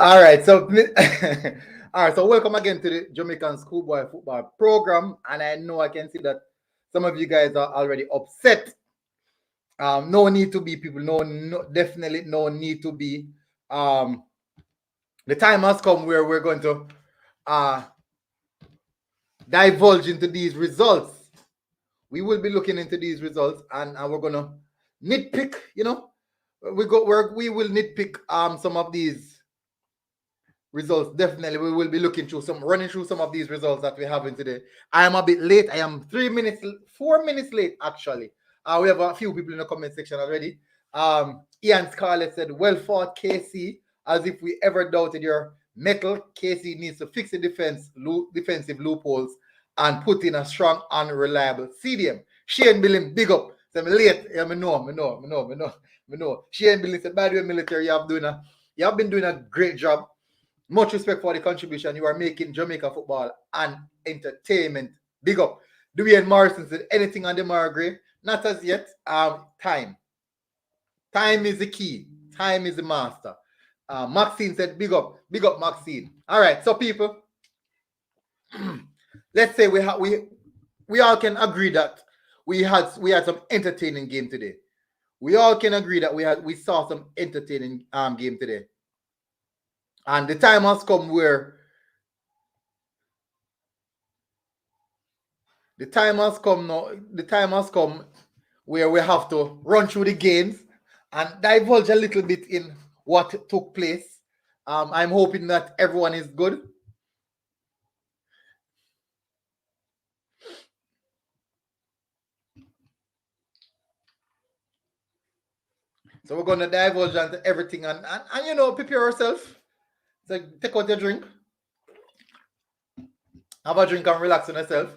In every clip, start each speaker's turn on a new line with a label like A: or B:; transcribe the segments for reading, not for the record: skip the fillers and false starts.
A: All right, so all right, so welcome again to the Jamaican Schoolboy Football Program, and I know I can see that some of you guys are already upset. No need to be, people. No, definitely no need to be. The time has come where we're going to divulge into these results. We will be looking into these results, and we're gonna nitpick. We will nitpick some of these results. Definitely, we will be running through some of these results that we have in today. I am a bit late. I am 4 minutes late actually. We have a few people in the comment section already. Ian Scarlett said, "Well fought, KC. As if we ever doubted your metal. KC needs to fix the defensive loopholes and put in a strong and reliable CDM." Shane Billing, big up. So I'm late. Yeah, me know. Shane Billing said, "By the way, military, you have been doing a great job. Much respect for the contribution you are making Jamaica football and entertainment. Big up." Dwayne Morrison said, "Anything on the Margaret? Not as yet. Time. Time is the key. Time is the master." Maxine said, "Big up, Maxine." All right, so people, let's say we all can agree that we had some entertaining game today. We all can agree that we saw some entertaining game today. And the time has come where we have to run through the games and divulge a little bit in what took place. I'm hoping that everyone is good. So we're going to divulge into everything and prepare yourself. So take out your drink. Have a drink and relax on yourself.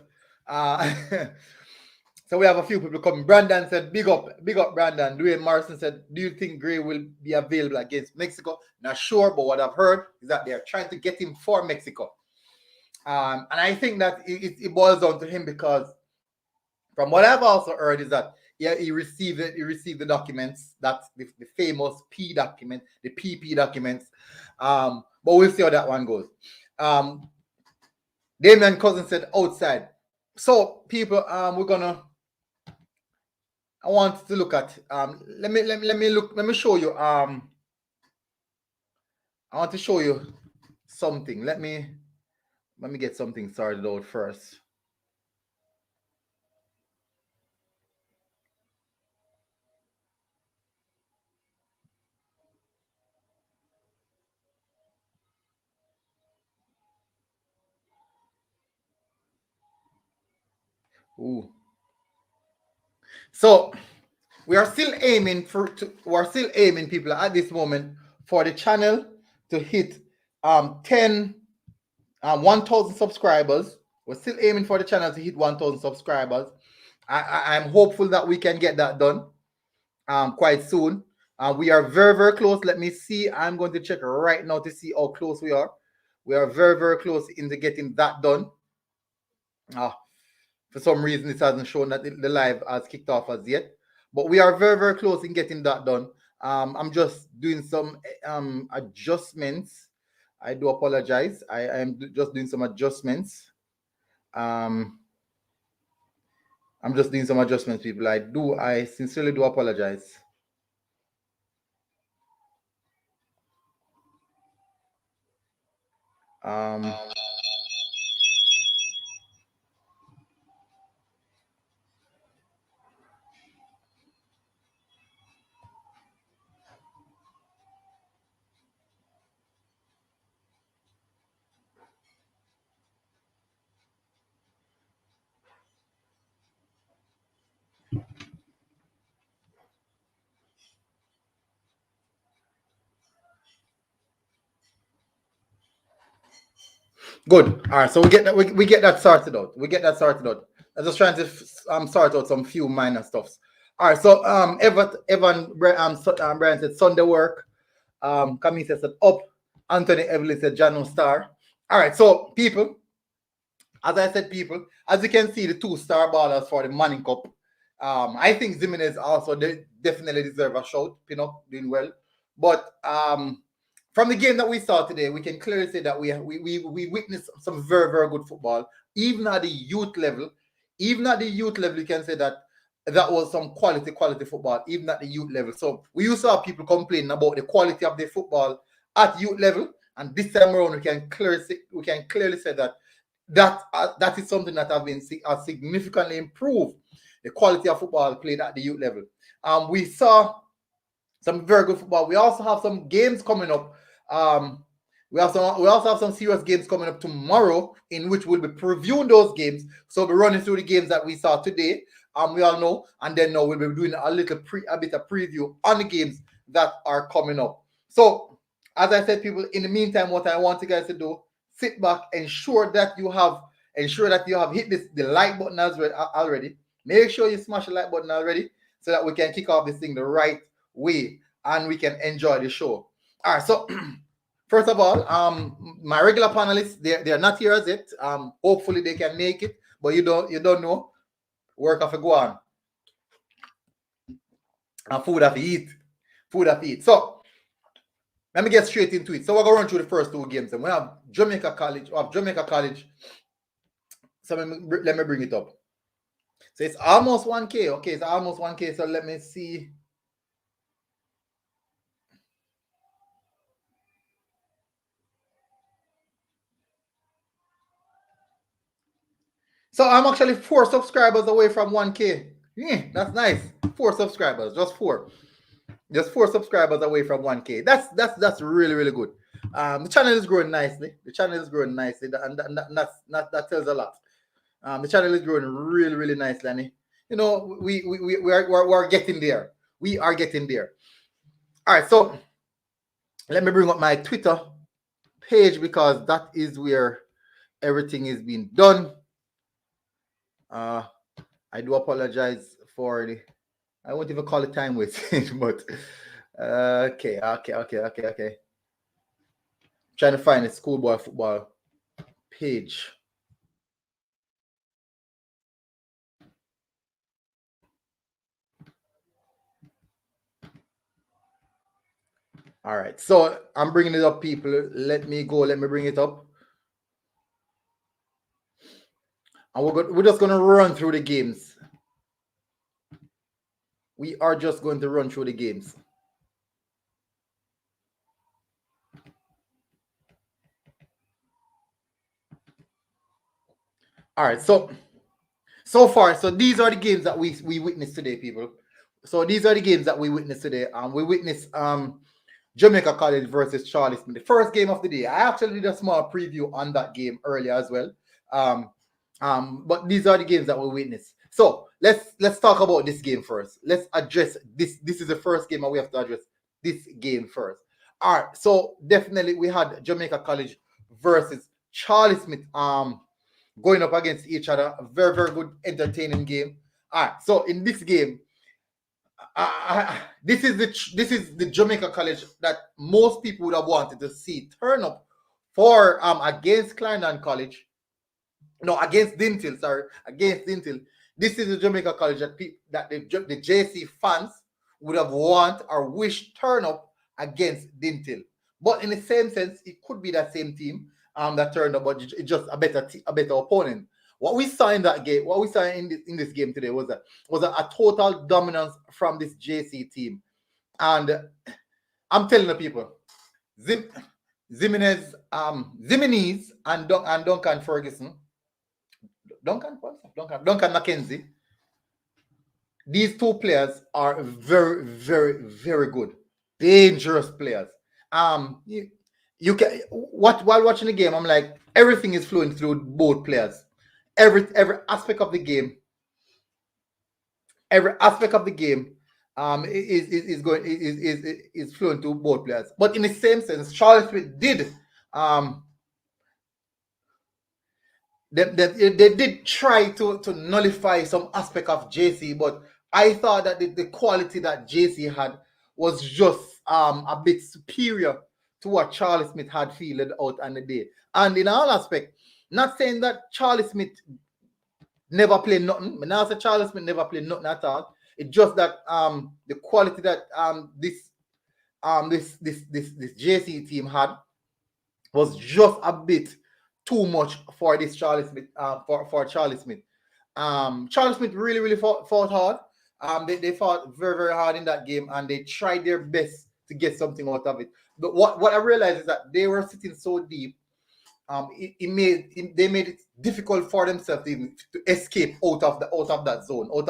A: So we have a few people coming. Brandon said, big up, Brandon. Dwayne Morrison said, "Do you think Gray will be available against Mexico?" Not sure, but what I've heard is that they're trying to get him for Mexico. And I think that it boils down to him because from what I've also heard is that he received the documents. That's the famous P document, the PP documents. But we'll see how that one goes. Damian Cousin said outside. So people, we're gonna. I want to look at. Let me show you. I want to show you something. Let me get something started out first. Ooh. So we are still aiming people at this moment for the channel to hit 1,000 subscribers. We're still aiming for the channel to hit 1,000 subscribers. I'm hopeful that we can get that done quite soon. We are very, very close. Let me see. I'm going to check right now to see how close we are. We are very, very close into getting that done. For some reason, it hasn't shown that the live has kicked off as yet. But we are very, very close in getting that done. I'm just doing some adjustments. I do apologize. I am just doing some adjustments. I'm just doing some adjustments, people. I sincerely do apologize. Good. All right. So we get that. We get that sorted out. I'm just trying to sort out some few minor stuffs. All right. So Brian said Sunday work. Camille said up. Anthony Evelyn said Jano Star. All right. So people, as I said, as you can see, the 2-star ballers for the Manning Cup. I think Jimenez also definitely deserve a shout. Doing well. But from the game that we saw today, we can clearly say that we witnessed some very, very good football, even at the youth level. Even at the youth level, you can say that that was some quality football, even at the youth level. So we used to have people complaining about the quality of the football at youth level, and this time around, we can clearly say that that is something that has significantly improved the quality of football played at the youth level. We saw some very good football. We also have some games coming up. We also have some serious games coming up tomorrow, in which we'll be previewing those games. So we're running through the games that we saw today. We all know, and then now we'll be doing a bit of preview on the games that are coming up. So, as I said, people, in the meantime, what I want you guys to do, sit back, ensure that you have hit the like button already. Make sure you smash the like button already, so that we can kick off this thing the right way and we can enjoy the show. All right, so first of all, my regular panelists, they're not here as yet. Hopefully they can make it, but you don't know. Work of a go on. And food have to eat. So let me get straight into it. So we're gonna run through the first two games. And we have Jamaica College. So let me bring it up. So it's almost 1K. Okay, it's almost 1K. So let me see. So I'm actually 4 subscribers away from 1K. Yeah, that's nice. 4 subscribers, just 4. Just 4 subscribers away from 1K. That's really, really good. The channel is growing nicely. And that tells a lot. The channel is growing really, really nicely. And you know, we're getting there. We are getting there. All right, so let me bring up my Twitter page, because that is where everything is being done. I do apologize for the, I won't even call it time wasting, but okay. Trying to find a schoolboy football page. All right, so I'm bringing it up, people. Let me bring it up. And we're just going to run through the games. We are just going to run through the games. All right, so far, so these are the games that we witnessed today, people. So these are the games that we witnessed today. We witnessed Jamaica College versus Charlie Smith, the first game of the day. I actually did a small preview on that game earlier as well. But these are the games that we witnessed. So let's talk about this game first. Let's address this. This is the first game, and we have to address this game first. All right. So definitely we had Jamaica College versus Charlie Smith going up against each other. A very, very good, entertaining game. All right. So in this game, this is the Jamaica College that most people would have wanted to see turn up for against Clarendon College. No, against Dinthill. Sorry, against Dinthill. This is the Jamaica College that the JC fans would have want or wished turn up against Dinthill. But in the same sense, it could be that same team that turned up, but it's just a better opponent. What we saw in that game, what we saw in this game today was a total dominance from this JC team. And I'm telling the people, Zimenez and Duncan Ferguson, Duncan McKenzie, these two players are very, very, very good, dangerous players. You can while watching the game, I'm like, everything is flowing through both players. Every aspect of the game, is flowing to both players. But in the same sense, Charlie Smith did they did try to nullify some aspect of JC, but I thought that the quality that JC had was just a bit superior to what Charlie Smith had fielded out on the day. And in all aspect, not saying that Charlie Smith never played nothing. But now say Charlie Smith never played nothing at all. It's just that the quality that this this JC team had was just a bit too much for this Charlie Smith, for Charlie Smith. Charlie Smith really fought hard. They fought very hard in that game, and they tried their best to get something out of it. But what I realized is that they were sitting so deep. They made it difficult for themselves even to escape out of that zone, out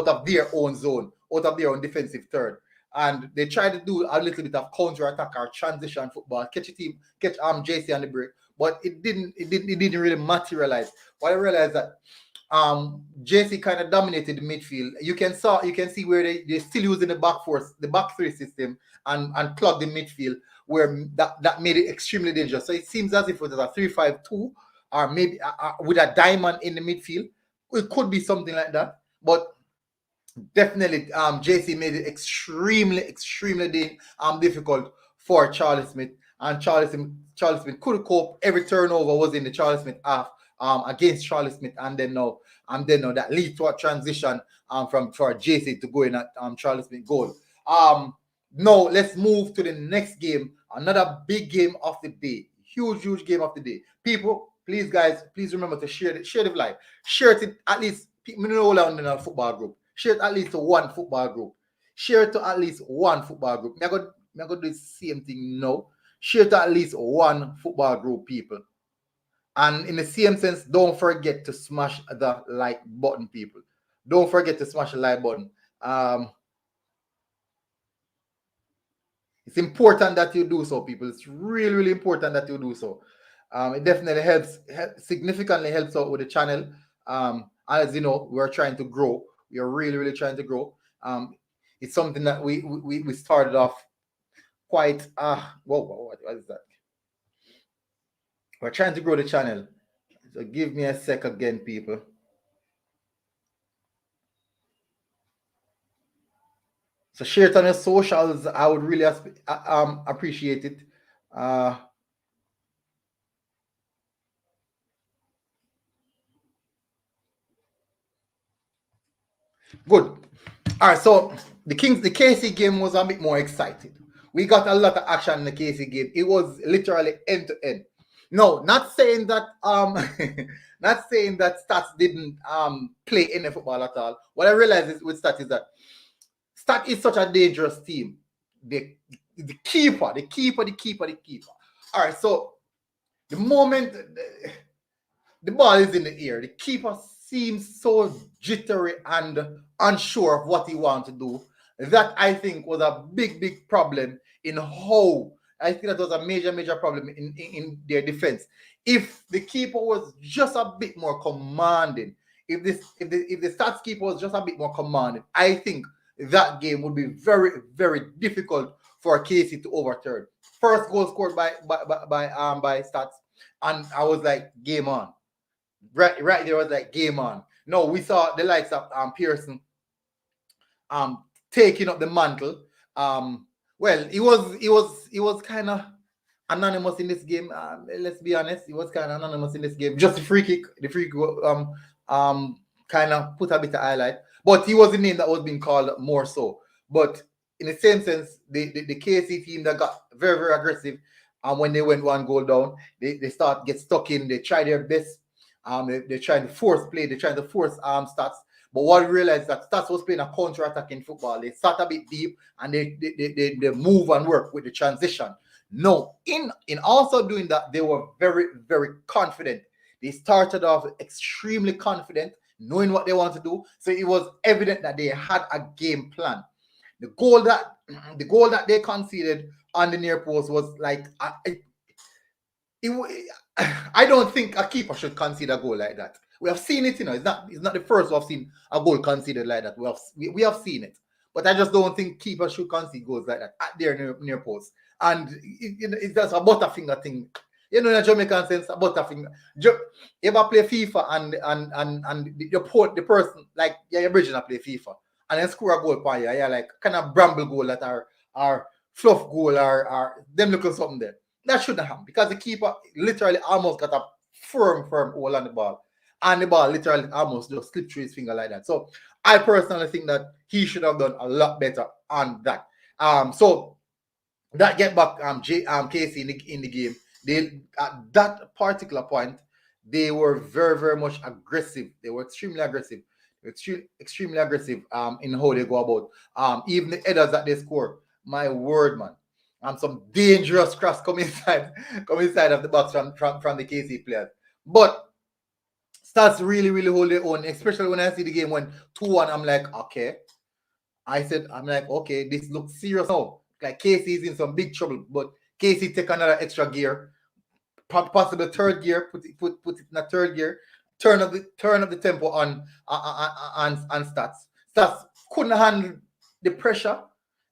A: of their own zone, out of their own defensive third. And they tried to do a little bit of counter attack or transition football, catch JC on the break, but it didn't really materialize. What I realized that JC kind of dominated the midfield. You can see where they're still using the back three system and plug the midfield, where that made it extremely dangerous. So it seems as if it was a 3-5-2 or maybe with a diamond in the midfield. It could be something like that, but definitely JC made it extremely difficult for Charlie Smith, and Charlie Smith couldn't cope. Every turnover was in the Charlie Smith half against Charlie Smith, and then now that leads to a transition for JC to go in at Charlie Smith goal. Now let's move to the next game, another big game of the day, huge game of the day. People, please remember to share the live, share it at least. People know around in a football group. Share it at least to one football group. Share it to at least one football group. I'm going to do the same thing now. Share it to at least one football group, people. And in the same sense, don't forget to smash the like button, people. Don't forget to smash the like button. It's important that you do so, people. It's really important that you do so. It definitely significantly helps out with the channel. As you know, we're trying to grow. We are really trying to grow. It's something that we started off quite. What is that? We're trying to grow the channel. So give me a sec again, people. So share it on your socials. I would really appreciate it. Good. All right. So the KC game was a bit more exciting. We got a lot of action in the KC game. It was literally end to end. No, not saying that STATHS didn't play any football at all. What I realized with STATHS is that STATHS is such a dangerous team. The keeper. All right, so the moment the ball is in the air, the keeper seems so jittery and unsure of what he wants to do. That I think was a big problem in how. I think that was a major problem in their defense. If the keeper was just a bit more commanding, if the STATHS keeper was just a bit more commanding, I think that game would be very difficult for KC to overturn. First goal scored by STATHS, and I was like, game on. Right there was like, game on. No, we saw the likes of Pearson taking up the mantle. Well, he was kind of anonymous in this game. Let's be honest, he was kind of anonymous in this game. Just the free kick kind of put a bit of highlight, but he was the name that was being called more so. But in the same sense, the KC team that got very aggressive, and when they went one goal down, they get stuck in. They try their best. They're trying to force play. They're trying to force STATHS. But what we realized that STATHS was playing a counter-attacking football. They start a bit deep and they move and work with the transition. No, in also doing that, they were very confident. They started off extremely confident, knowing what they want to do. So it was evident that they had a game plan. The goal that they conceded on the near post was like, I don't think a keeper should concede a goal like that. We have seen it, it's not the first we've seen a goal conceded like that. We have seen it, but I just don't think keepers should concede goals like that at their near post. And it's just a butterfinger thing. In the Jamaican sense, a butterfinger. You ever play FIFA and the person, like, you're original play FIFA and then score a goal for you, you're like kind of bramble goal that are fluff goal or them looking something there. That shouldn't happen because the keeper literally almost got a firm hold on the ball. And the ball literally almost just slipped through his finger like that. So I personally think that he should have done a lot better on that. So that get back KC in the game. They at that particular point they were very very much aggressive. They were extremely aggressive, extremely aggressive in how they go about even the headers that they score. My word, man. Some dangerous cross come inside come inside of the box from the KC players. But Stats really really hold their own, especially when I see the game when 2-1. I'm like, okay. I'm like, okay, this looks serious now. Like Casey is in some big trouble, but Casey take another extra gear, possible third gear, put it in a third gear, turn up the tempo on stats. Stats couldn't handle the pressure.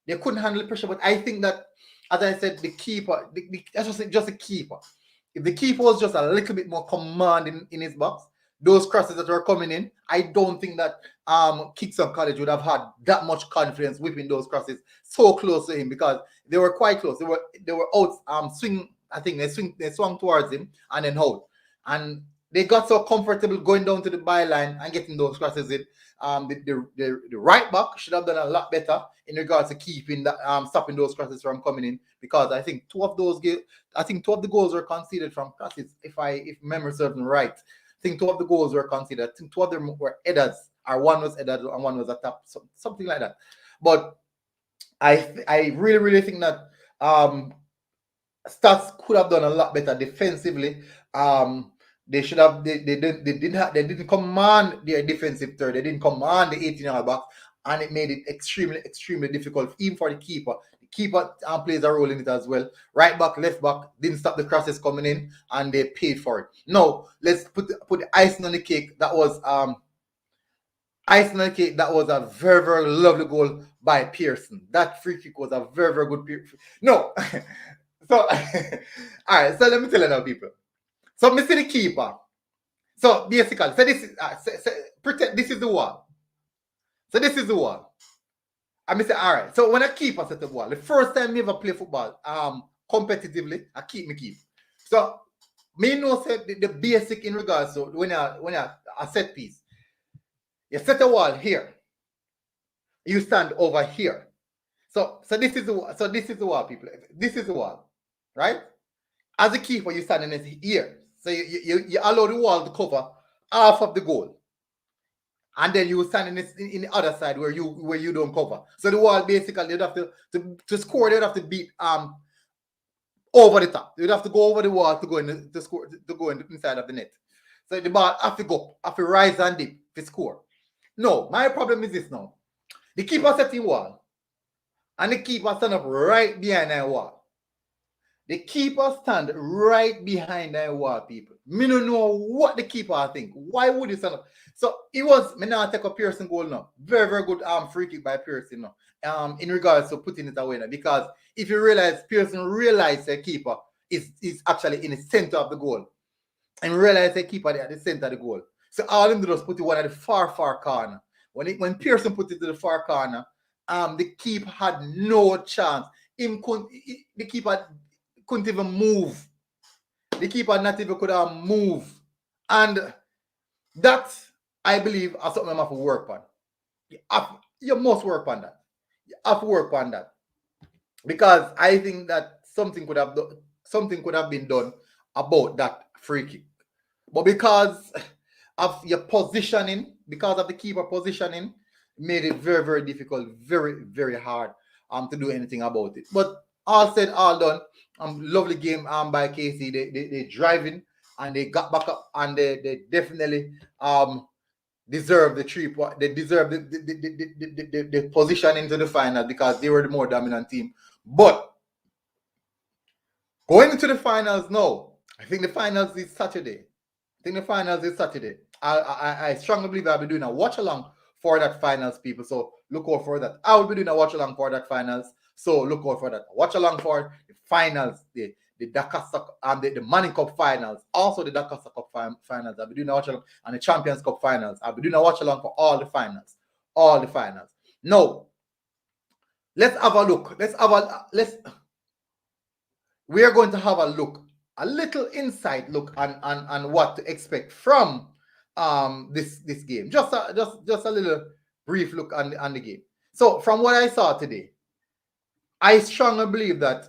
A: They couldn't handle the pressure, but I think that, as I said, the keeper, that's just a keeper. If the keeper was just a little bit more commanding in his box, those crosses that were coming in, I don't think that Kingston College would have had that much confidence whipping those crosses so close to him, because they were quite close. They were out swing. I think they swung towards him and then out, and they got so comfortable going down to the byline and getting those crosses in. The right back should have done a lot better in regards to keeping that stopping those crosses from coming in, because I think two of the goals were conceded from crosses. If memory serves me right, I think two of the goals were conceded. I think two of them were headers, or one was headed and one was a tap, something like that. But I really really think that Stats could have done a lot better defensively. They should have. They didn't command their defensive third. They didn't command the 18-yard box, and it made it extremely difficult even for the keeper. The keeper plays a role in it as well. Right back, left back didn't stop the crosses coming in, and they paid for it. Now let's put the icing on the cake. That was icing on the cake. That was a very very lovely goal by Pearson. That free kick was a very very good. No. So, all right. So let me tell you now, people. So, me see the keeper. So basically, so this is pretend this is the wall. So this is the wall. And I say, all right. So when a keeper set the wall, the first time me ever play football, competitively, I keep. So me know say the basic in regards to when a set piece, you set a wall here, you stand over here. So this is the wall, people. This is the wall. Right? As a keeper, you stand in this here. So you allow the wall to cover half of the goal. And then you stand in the other side where you don't cover. So the wall basically you'd have to score, you'd have to beat over the top. You'd have to go over the wall to go in to score to go inside of the net. So the ball have to rise and dip to score. No, my problem is this now. The keeper set the wall, and the keeper stand up right behind that wall. The keeper stand right behind that wall, people. Me don't know what the keeper think. Why would he stand up? So it was, me now take a Pearson goal now. Very, very good free kick by Pearson now. In regards to putting it away now. Because if you realize, Pearson realized the keeper is actually in the center of the goal. And realized the keeper at the center of the goal. So all him do is put it one at the far corner. When Pearson put it to the far corner, the keeper had no chance. The keeper couldn't even move. The keeper not even could have moved. And that, I believe, is something I have to work on. You must work on that. You have to work on that. Because I think that something could have been done about that free kick. But because of your positioning, because of the keeper positioning, made it very, very difficult, very, very hard to do anything about it. But all said, all done. Lovely game by KC. They driving and they got back up, and they definitely deserve the 3 points. They deserve the position into the final because they were the more dominant team. But going into the finals now, I think the finals is Saturday. I strongly believe I'll be doing a watch along for that finals, people. So look out for that. I will be doing a watch along for that finals. So look out for that. Watch along for the finals, the Dakar and the Manning Cup finals, also the Dakar Cup finals. I'll be doing a watch along, and the Champions Cup finals. I'll be doing a watch along for all the finals. Now, let's have a look. We are going to have a look, a little inside look on what to expect from this game. Just a little brief look on the game. So from what I saw today, I strongly believe that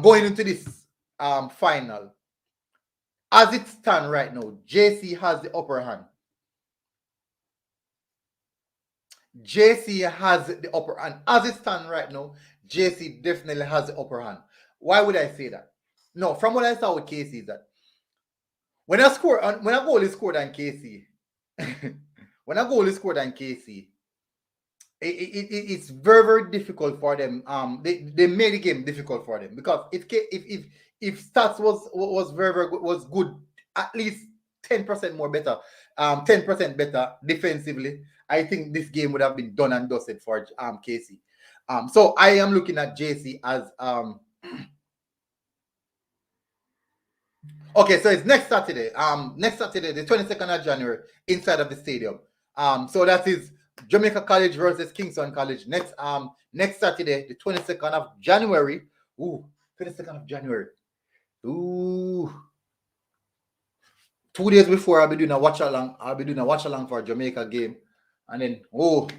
A: going into this final, as it stands right now, JC has the upper hand. JC has the upper hand. As it stands right now, JC definitely has the upper hand. Why would I say that? No, from what I saw with KC is that when a goal is scored on KC, when a goal is scored on KC, it's very, very difficult for them. They made the game difficult for them because if stats was very, very good, was good, at least 10% more better, 10% better defensively, I think this game would have been done and dusted for KC. So I am looking at JC as okay, so it's next Saturday. Next Saturday, the 22nd of January, inside of the stadium. So that is Jamaica College versus Kingston College. Next Saturday, the 22nd of January. 22nd of January. 2 days before I'll be doing a watch along for a Jamaica game. And then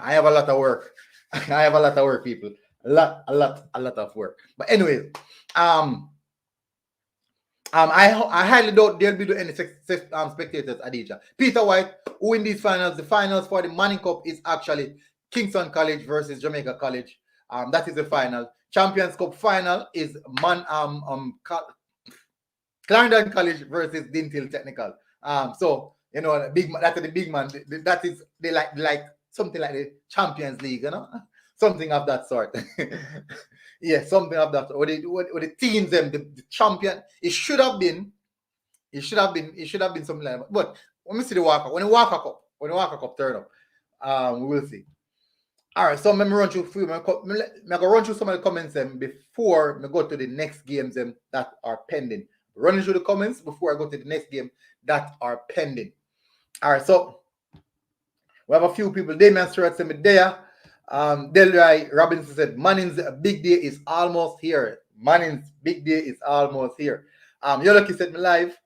A: I have a lot of work. I have a lot of work, people. A lot of work. But anyway, I highly doubt there'll be any spectators, Adija. Peter White, who in these finals, the finals for the Manning Cup is actually Kingston College versus Jamaica College. That is the final. Champions Cup final is Clarendon College versus Dinthill Technical. So you know, that's the big man. That is they like something like the Champions League, you know, something of that sort. Yeah, something of that. Or the teams, them the champion. It should have been something like that. But let me see the Walker. When the Walker Cup turn up, we will see. All right, so let me run through some of the comments before we go to the next games that are pending. Running through the comments before I go to the next game that are pending. All right, so we have a few people. Damian Stewart said me there. Delroy Robinson said Manning's big day is almost here. Manning's big day is almost here. Yolaki said me live.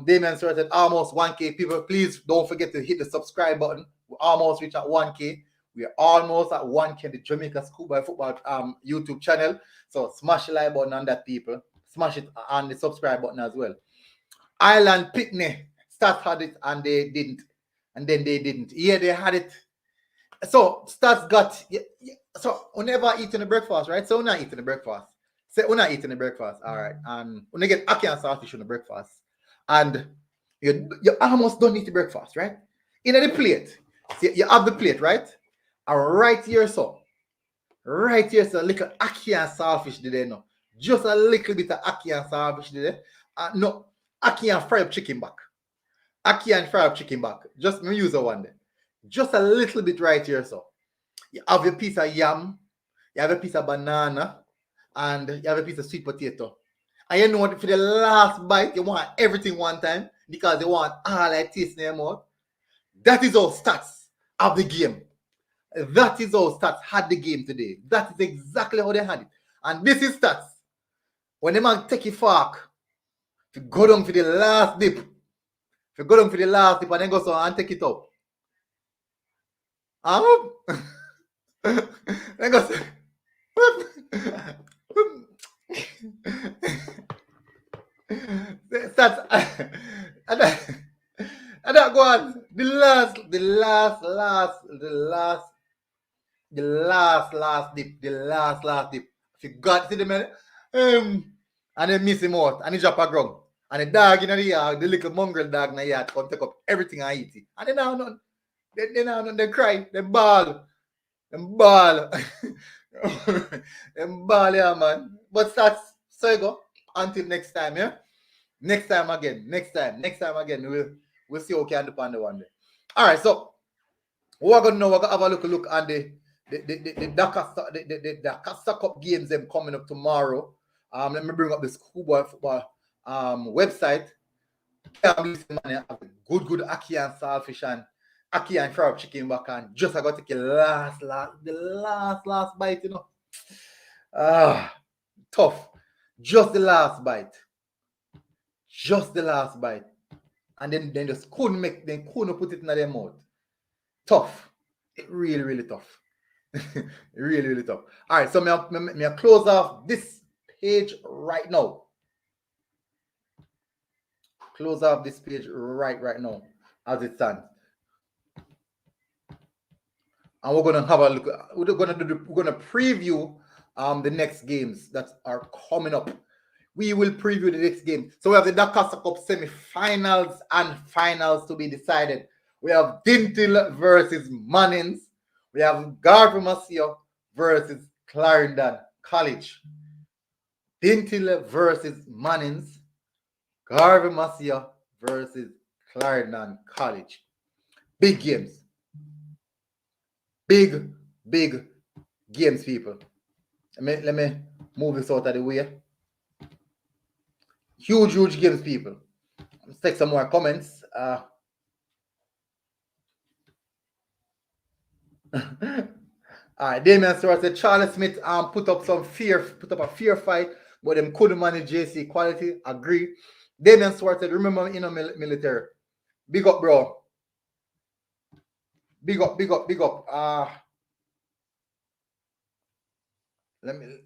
A: Damian Stewart said almost 1K. People, please don't forget to hit the subscribe button. We almost reached at 1K. We are almost at 1K the Jamaica Schoolboy Football YouTube channel. So smash the like button on that, people. Smash it on the subscribe button as well. Ireland Picnic. Stats had it and they didn't. And then they didn't. Yeah, they had it. So Stats got so whenever eating the breakfast, right? So we're not eating the breakfast. Say we're not eating the breakfast, all right. And when you get ackee and saltfish on the breakfast, and you almost don't eat the breakfast, right? In the plate. See, you have the plate, right? And right here, so a little ackee and saltfish today, no. Just a little bit of ackee and saltfish today. No, ackee and fried chicken back. Ackee and fried chicken back. Just me use the one there. Just a little bit right here, so. You have a piece of yam, you have a piece of banana, and you have a piece of sweet potato. And you know what, for the last bite, you want everything one time because you want all that taste in your mouth. That is how Stats of the game. That is how Stats had the game today. That is exactly how they had it. And this is Stats. When the man take a fork, to go down for the last dip, and then go so and take it up. Then go so. Stats. And that go on. The last dip. If you got to the man, and then miss him out, and he drop a ground. And the dog in the yard, the little mongrel dog in the yard, come take up everything I eat it. And they cry, they bawl. Them ball, yeah, man. But that's so you go. Until next time, yeah. Next time again. We'll see what we can do on the one day. All right, so we're gonna have a look at the Dakar Cup games them coming up tomorrow. Let me bring up the Schoolboy Football website. I'm listening, man. I have good ackee and saltfish and ackee and fried chicken back, and just I got to take the last bite, you know. Tough. Just the last bite. And then just couldn't put it in their mouth. Tough. It really, really tough. Really, really tough. All right, so me close off this page right now. Close off this page right now as it stands. And we're gonna have a look. We're gonna preview the next games that are coming up. We will preview the next game. So we have the Dakar Cup semi-finals and finals to be decided. We have Dinthill versus Mannings. We have Garvey Masio versus Clarendon College. Dinthill versus Mannings. Garvey Masio versus Clarendon College. Big games. Big games, people. Let me move this out of the way. Huge games, people. Let's take some more comments. All right, Damien Stewart said Charles Smith put up a fear fight, but them couldn't manage JC quality. Agree. Damien Stewart said, remember military. Big up, bro. Big up. Give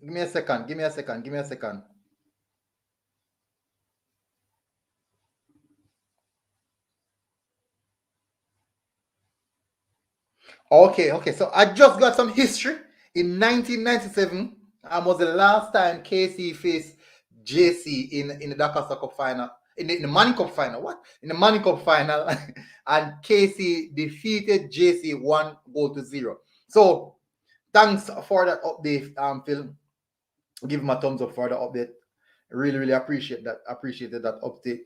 A: me a second. Okay. So I just got some history. In 1997, was the last time KC faced JC in the Dakar Cup final. In the Money Cup final. What? In the Money Cup final. And KC defeated JC 1-0. So thanks for that update, Phil. Give him a thumbs up for the update. Really appreciate that. Appreciated that update.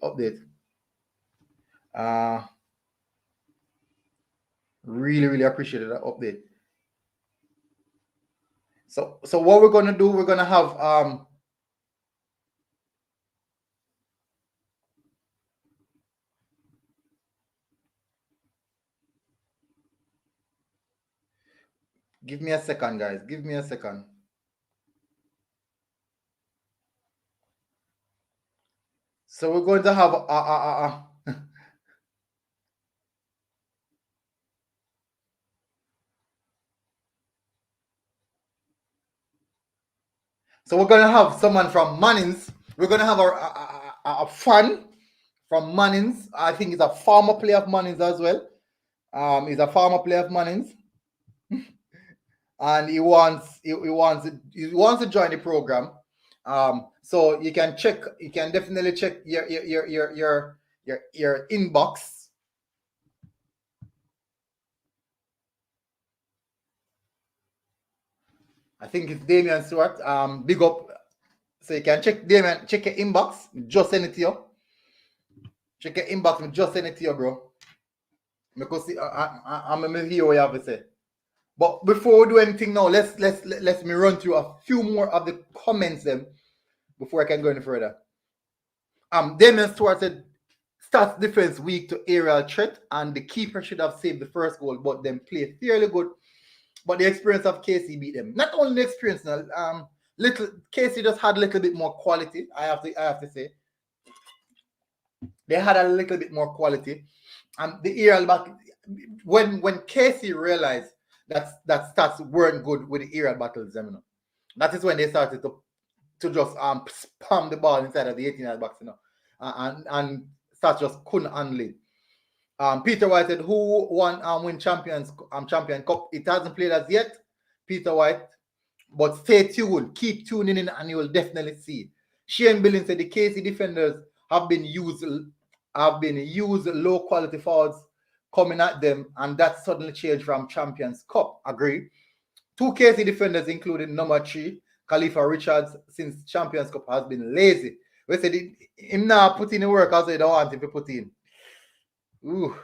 A: Really appreciated that update. So what we're gonna do, we're gonna have give me a second, guys. Give me a second. So we're going to have so we're gonna have someone from Mannings. We're gonna have a fan from Mannings. I think he's a former player of Mannings as well. He's a former player of Mannings. And he wants to join the program. So you can definitely check your inbox. I think it's Damien Stewart. Big up. So you can check your inbox. Just send it to you. Check your inbox. Just send it to you, bro. Because I'm gonna hear what you have to say. But before we do anything now, let me run through a few more of the comments then before I can go any further. Damien Stewart said STATHS defense weak to aerial threat, and the keeper should have saved the first goal, but them play fairly good. But the experience of KC beat them. Not only the experience, little KC just had a little bit more quality. I have to say, they had a little bit more quality. And the aerial battle, when KC realized that STATHS weren't good with the aerial battles, that is when they started to just spam the ball inside of the 18-yard box, and STATHS just couldn't handle it. Peter White said, who won win champion cup? It hasn't played as yet, Peter White. But stay tuned. Keep tuning in and you will definitely see. Shane Billings said the KC defenders have been used low quality fouls coming at them, and that suddenly changed from Champions Cup. Agree. 2 KC defenders, including number 3, Khalifa Richards, since Champions Cup has been lazy. We said him now put in the work as they don't want him to put in. Ooh.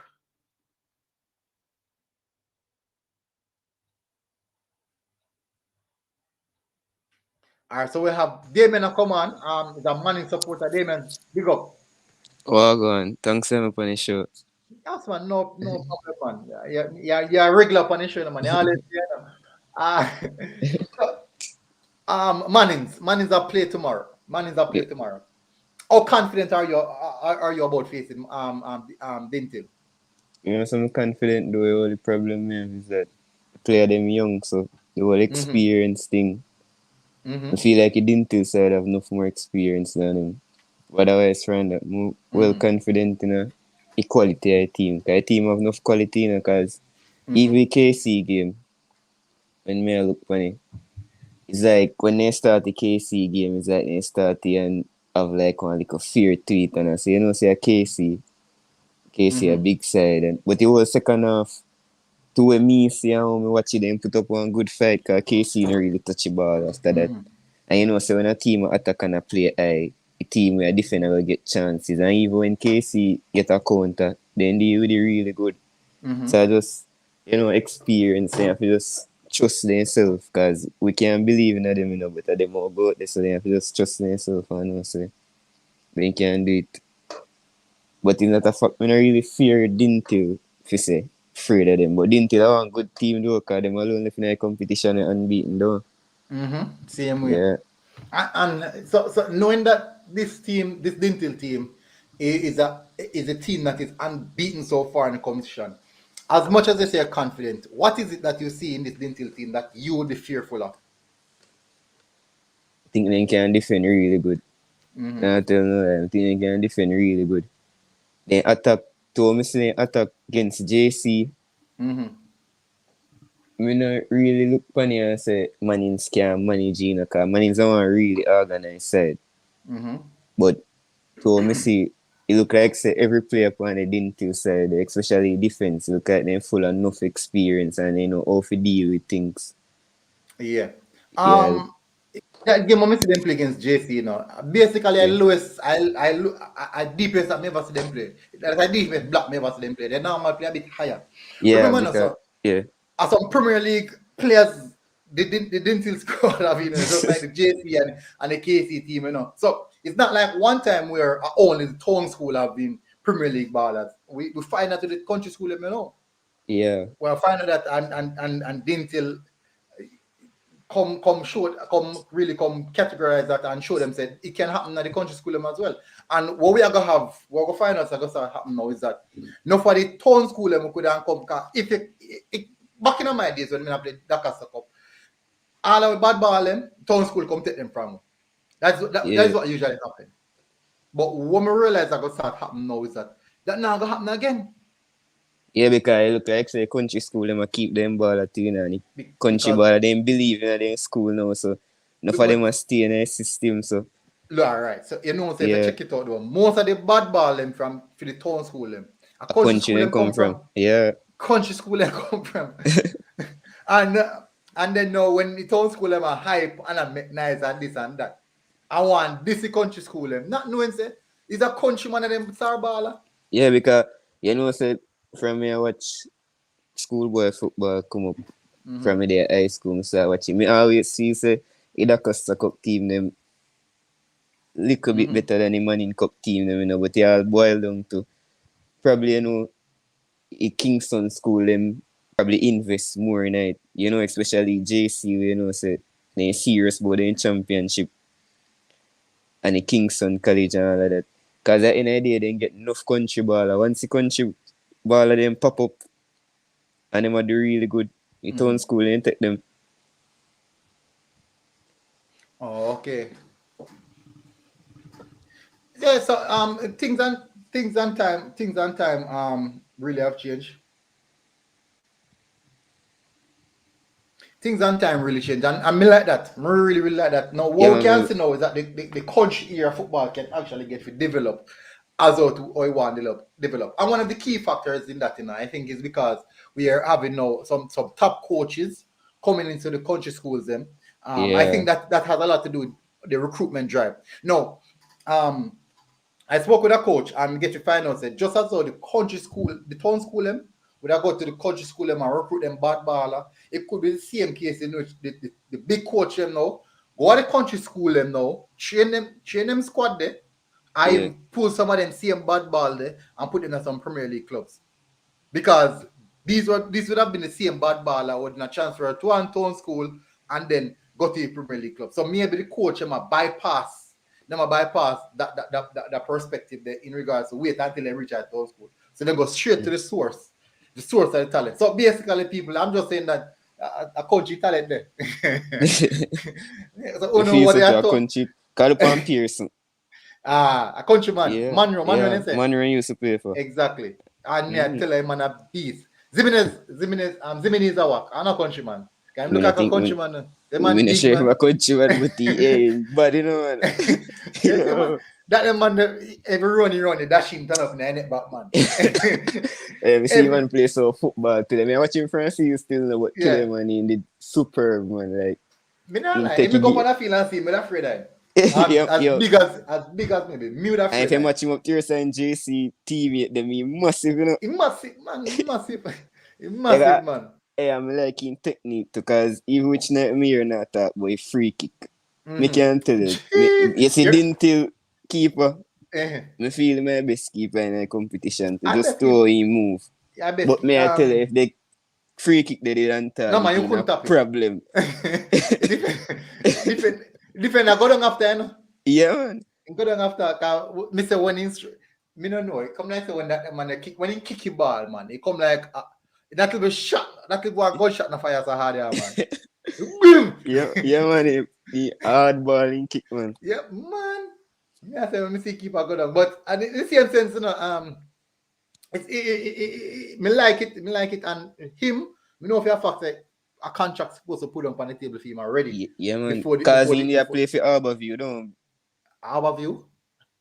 A: All right, so we have Damien come on. He's a Manning supporter. Damien, big up.
B: Well gone. Thanks for the show.
A: Yes, man. No problem, man. You're a regular on the show, man. You always, Mannings are play tomorrow. How confident are you about facing Dinthill?
B: I'm confident though. The problem is that player them young, so the whole experience thing. I feel like he didn't too side have enough more experience than him. But otherwise, friend, I'm well confident in a equality of team. Cause team have enough quality, you know, cause even KC game, when me I look funny, it's like when they start the KC game, it's like they start the and have like one like a fear tweet and I say, you know, say a KC a big side and but it was second half to where me see how me watch them put up one good fight because KC no really touch the ball after that. And you know, so when a team attack and a play high, a team where a defender will get chances. And even when KC get a counter, then they really, really good. So I just, you know, experience and have to just trust themselves because we can't believe in them, you know, but them all about this, so they have to just trust themselves and know, so they can do it. But in that fact, I don't really fear Dinthill, if you say, afraid of them. But Dinthill are one good team though, because them alone if in a competition and unbeaten though.
A: Same way.
B: Yeah.
A: And so knowing that this team, this Dinthill team, is a team that is unbeaten so far in the competition. As much as they say confident, what is it that you see in this Dinthill team that you would be fearful of?
B: I think they can defend really good. I tell you, I think they can defend really good. They attack, to me say they attack against JC. Me not really look funny and say Mannings can manage, you know, because Mannings are one really organized side. But to me see, it look like say every player on the Dinthill side, especially defense, look like they're full of enough experience and they know how to deal with things.
A: Yeah.
B: Yeah,
A: That game I see them play against JC, you know. Basically,
B: yeah,
A: I deepest that me ever see them play. That's the deepest black me ever see them play. They now play a bit higher.
B: yeah,
A: Remember now,
B: because,
A: so
B: yeah,
A: as some Premier League players, they didn't still score, you know, just like the JC and the KC team, you know. So it's not like one time where only the town school have been Premier League ballers. We find out to the country school, you know.
B: yeah,
A: We find out that and Dinthill come categorize that and show them said it can happen at the country school them as well. And what we are gonna have, what we find out gonna start happen now is that no for the town school them could have come if it back in my days when I played Dakar Cup, all our bad ball them, town school come take them from. That is
B: yeah.
A: what usually happen. But what we realize that gonna start happening now is that now gonna happen again.
B: Yeah, because it look like say country school them a keep them ball at you know, and the country
A: Because
B: ball them believe in their school now, so enough of them a stay in their system, so
A: all right, so you know, say if you
B: yeah,
A: check it out, though, most of the bad ball them from for the town school them, a
B: a
A: country
B: country
A: school
B: them
A: them
B: come
A: come
B: from.
A: from,
B: Yeah,
A: country school them come from, and and then now when the town school them are hype and I make nice and this and that, I want this the country school them, not knowing say is a country man of them star baller.
B: yeah, because you know say from me I watch schoolboy football come up from me there high school, me start watching. Me always see say either Costa Cup team them little bit better than the Manning Cup team them, you know, but they all boil down to probably you know a Kingston school them probably invest more in it, you know, especially JC, you know, say they serious about the championship and the Kingston College and all of that. Cause at the end of the day, they get enough country baller. Once the country baller them pop up and them are do really good, the town school and take them.
A: Oh, okay. Yeah, so things and time really have changed. Things and time really change. And me like that. I really, really like that. Now,
B: Yeah,
A: what we
B: man,
A: can see now is that the country era football can actually get to develop as how you want to develop. And one of the key factors in that, you know, I think is because we are having now some top coaches coming into the country schools then. I
B: yeah,
A: think that has a lot to do with the recruitment drive. No, I spoke with a coach and get to find out that just as though the country school, the town school them, would I go to the country school them and recruit them bad baller, it could be the same case in which the big coach them now, go to the country school them now, train them squad there,
B: yeah,
A: I pull some of them same bad ball there and put them in some Premier League clubs. Because these would have been the same bad baller would not transfer to one town school and then go to the Premier League club. So maybe the coach them a bypass that perspective there in regards to wait until they reach at town school. So they go straight to the source of the talent. So basically, people, I'm just saying that a country talent there. So,
B: We
A: know
B: feel
A: what they
B: such
A: are
B: a
A: talking.
B: country. Call upon Pearson.
A: A countryman.
B: Yeah,
A: Monroe,
B: yeah.
A: you say?
B: Monroe used to play for.
A: Exactly. And me, I tell him, man, a beast. Zimenez a work. I'm a countryman. Can you look
B: I
A: at a
B: think
A: countryman? The
B: we
A: man
B: not
A: big,
B: sure if
A: man.
B: a countryman, but he but you know, man.
A: Yes, the man. That the man, every running, dashing, turn up in the net back, man.
B: We see man play so football today. I watching Francis still know what today, man. He did superb, man. Like,
A: Me not
B: he
A: lie.
B: take
A: If me
B: it.
A: go on a field and see me, afraid I.
B: Yep, yep.
A: As big as maybe. Me would
B: And if you
A: afraid.
B: match him up to your son JC TV, then he massive, you know.
A: He massive, man. He massive. He
B: Like,
A: massive, man.
B: I'm liking technique because even which night me or not that boy free kick. Me can tell you. You see Dinthill keeper. Me feel my best keeper in a competition to just how he move. But me I tell you, if they free kick they didn't tell
A: no, man, you couldn't tap
B: problem.
A: Defender go down after, you know?
B: Yeah, man.
A: Go down after, cause me say when me don't know, it come like when that man when he kick the ball, man, it come like that will be shot, that will be a gunshot in the fire so hard, yeah, man. Boom!
B: Yeah, man, he hard balling kick, man.
A: Yeah, man. Me I say when me see keeper go down, but in the same sense, you know, me like it, and him, me know for a fact that a contract supposed to put on the table for him already.
B: Yeah, man. Because he need to play for Harborview, don't
A: Harborview?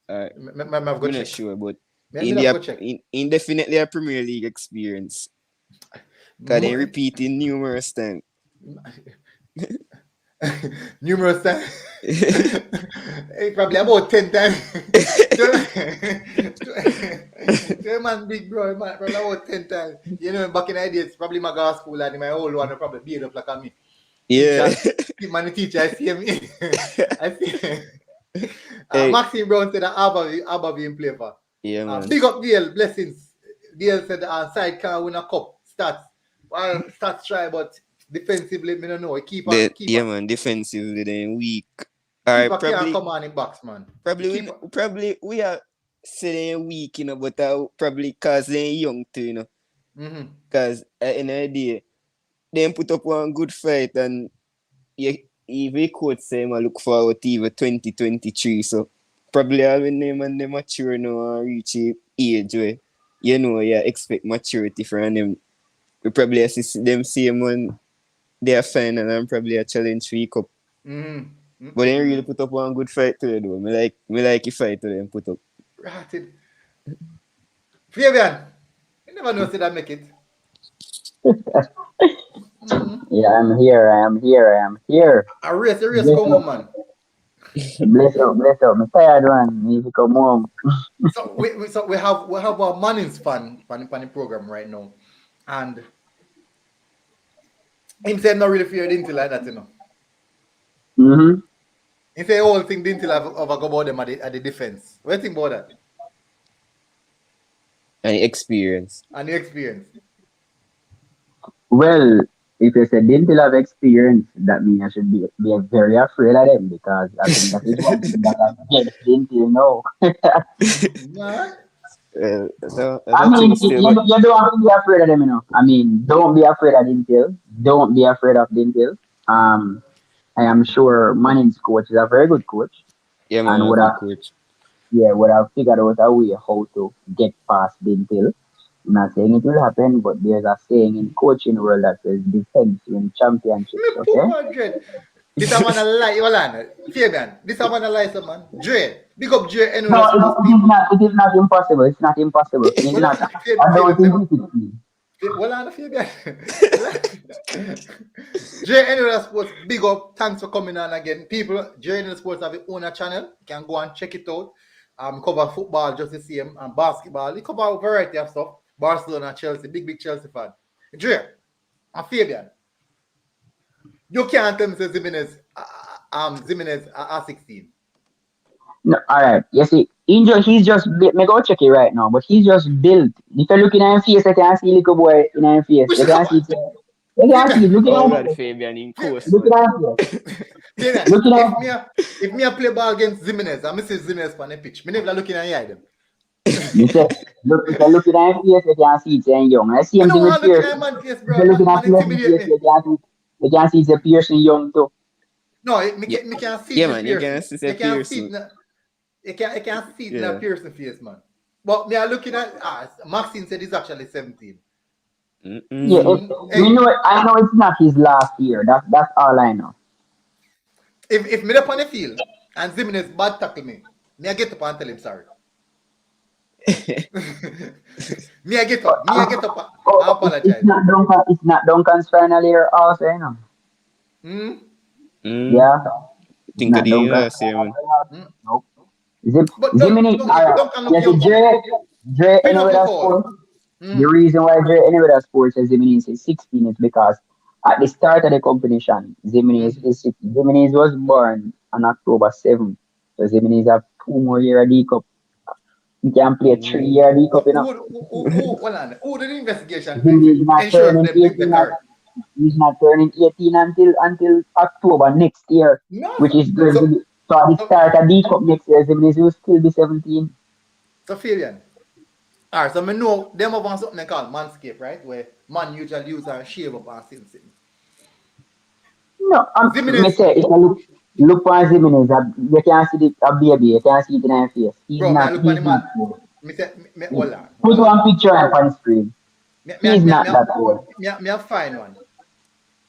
B: I'm not sure, but in definitely a Premier League experience. Because they repeating numerous times.
A: Numerous times. Probably about 10 times. Man, big bro, man, probably about 10 times. You know, back in the days, probably my girl school and my old one probably beat up like me.
B: Yeah.
A: Teacher, I see him. I see him. Maxine Brown said that Harborview play for.
B: Yeah, man.
A: Big up DL, blessings. DL said side can't win a cup. Stats. Well, stats try, but defensively, me don't know. Keeper.
B: Yeah, man. Defensively, they're weak.
A: Keeper can't come on in box, man.
B: Probably we are saying weak, you know, but probably because they're young too, you know. Because in the day, they put up one good fight, and if we could say, I look forward to even 2023. So probably all when them and they mature now and reach age where you know you expect maturity from them. We probably assist them same when they are final and probably a challenge for cup. But they really put up one good fight today though. Me like a fight to them put up.
A: Ratted. Fabian, you never know say that make it.
C: Yeah, I'm here.
A: A race come on, man.
C: Bless up. I'm tired, man. Need to come home.
A: So we have our Manning's fan the program right now, and him said not really fear Dinthill like that, you know. He said all thing Dinthill have go about them at the defense. What do you think about that?
B: And experience.
C: Well, if you say Dinthill have experience, that means I should be very afraid of them because I think that is one thing that I get Dinthill now. I mean, you don't have to be afraid of them, you know. I mean, don't be afraid of Dinthill. Don't be afraid of Dinthill. I am sure Manning's coach is a very good coach.
B: Yeah, man, and
C: coach. Yeah, would have figured out a way how to get past Dinthill. I'm not saying it will happen, but there's a saying in coaching world that says defense win championships. Okay?
A: This a man a lie, Yolanda. Fabian, this a man a lie, man. Dre, big up Dre.
C: It is not impossible. It's not impossible. It's not. I don't think it is.
A: Well, on Fabian. Dre Annual Sports, big up. Thanks for coming on again. People, Dre Annual Sports have their own channel. You can go and check it out. Cover football just the same, and basketball. They cover a variety of stuff. Barcelona, Chelsea, big Chelsea fan. Dre and Fabian, you can't tell me say Zimenez are 16.
C: No, all right. You see, he's just me go check it right now, but he's just built. If you look in his face, you can see little boy in his face. You can see. You can see. Look at him.
B: Fabian in course.
C: Look at him.
A: If me play ball against Zimenez, I miss Zimenez on the pitch. Me never looking at them.
C: You say, look, if you're looking at his face, you can see it's young. I see
A: I
C: him
A: don't
C: with
A: want to look
C: Pierce.
A: at man face,
C: If
A: bro.
C: you're looking at
A: Man
C: Pierce's
A: intimidate
C: face,
A: me.
C: you can see it's Pearson young too.
A: No,
B: Yeah,
A: me can't see
B: yeah,
A: the
B: man. You
A: Pearson.
B: can see say
A: You can't see
B: Pearson.
A: it. You can't see it in a
B: Yeah.
A: Pearson face, man. But me are looking at Maxine said he's actually 17.
C: Yeah,
B: Mm-mm.
C: we
A: Hey,
C: know. I know it's not his last year. That's all I know.
A: if me up on the field and Zimenez bad tackle me I get up and tell him sorry. Me I get up I
C: It's
A: apologize.
C: not Duncan. It's not Duncan's final year also, you know.
A: Hmm?
B: Mm.
C: Yeah, it's
B: Think of
C: not
B: the
C: Duncan's
B: last year,
C: final
B: man.
C: year.
A: Hmm?
C: Nope.
A: But
C: Zimini, alright.
A: don't look
C: Yes,
A: young for me.
C: Dre
A: Pin up
C: anyway
A: for
C: that
A: call.
C: sport. The reason why Dre anyway that sport says Zimini is 16 is because at the start of the competition, Zimini was born on October 7th. So Zimini have 2 more years D Cup. He can play
B: Mm.
C: 3 year D Cup, you know.
A: Hold on. Who did the investigation
C: Zimini is not
A: ensure
C: turning
A: them pick the
C: 18
A: card?
C: he's not turning 18 until October next year, which
A: No.
C: is going to
A: So
C: be so at the
A: so
C: start of D Cup next year, Zimini will still be 17.
A: so Fabian. Alright, so I know them have on something they call manscape, right? Where man usually use and shave up and things.
C: No, me
A: Zimenez,
C: say if you look for Jimenez, you can see a baby, you can see it in her face.
A: bro, me I look on the
C: He's not
A: man.
C: old.
A: Me say, hold on,
C: Put
A: hold on.
C: one picture up on screen.
A: Me, me,
C: He's
A: me,
C: not
A: me,
C: that old.
A: me I find one.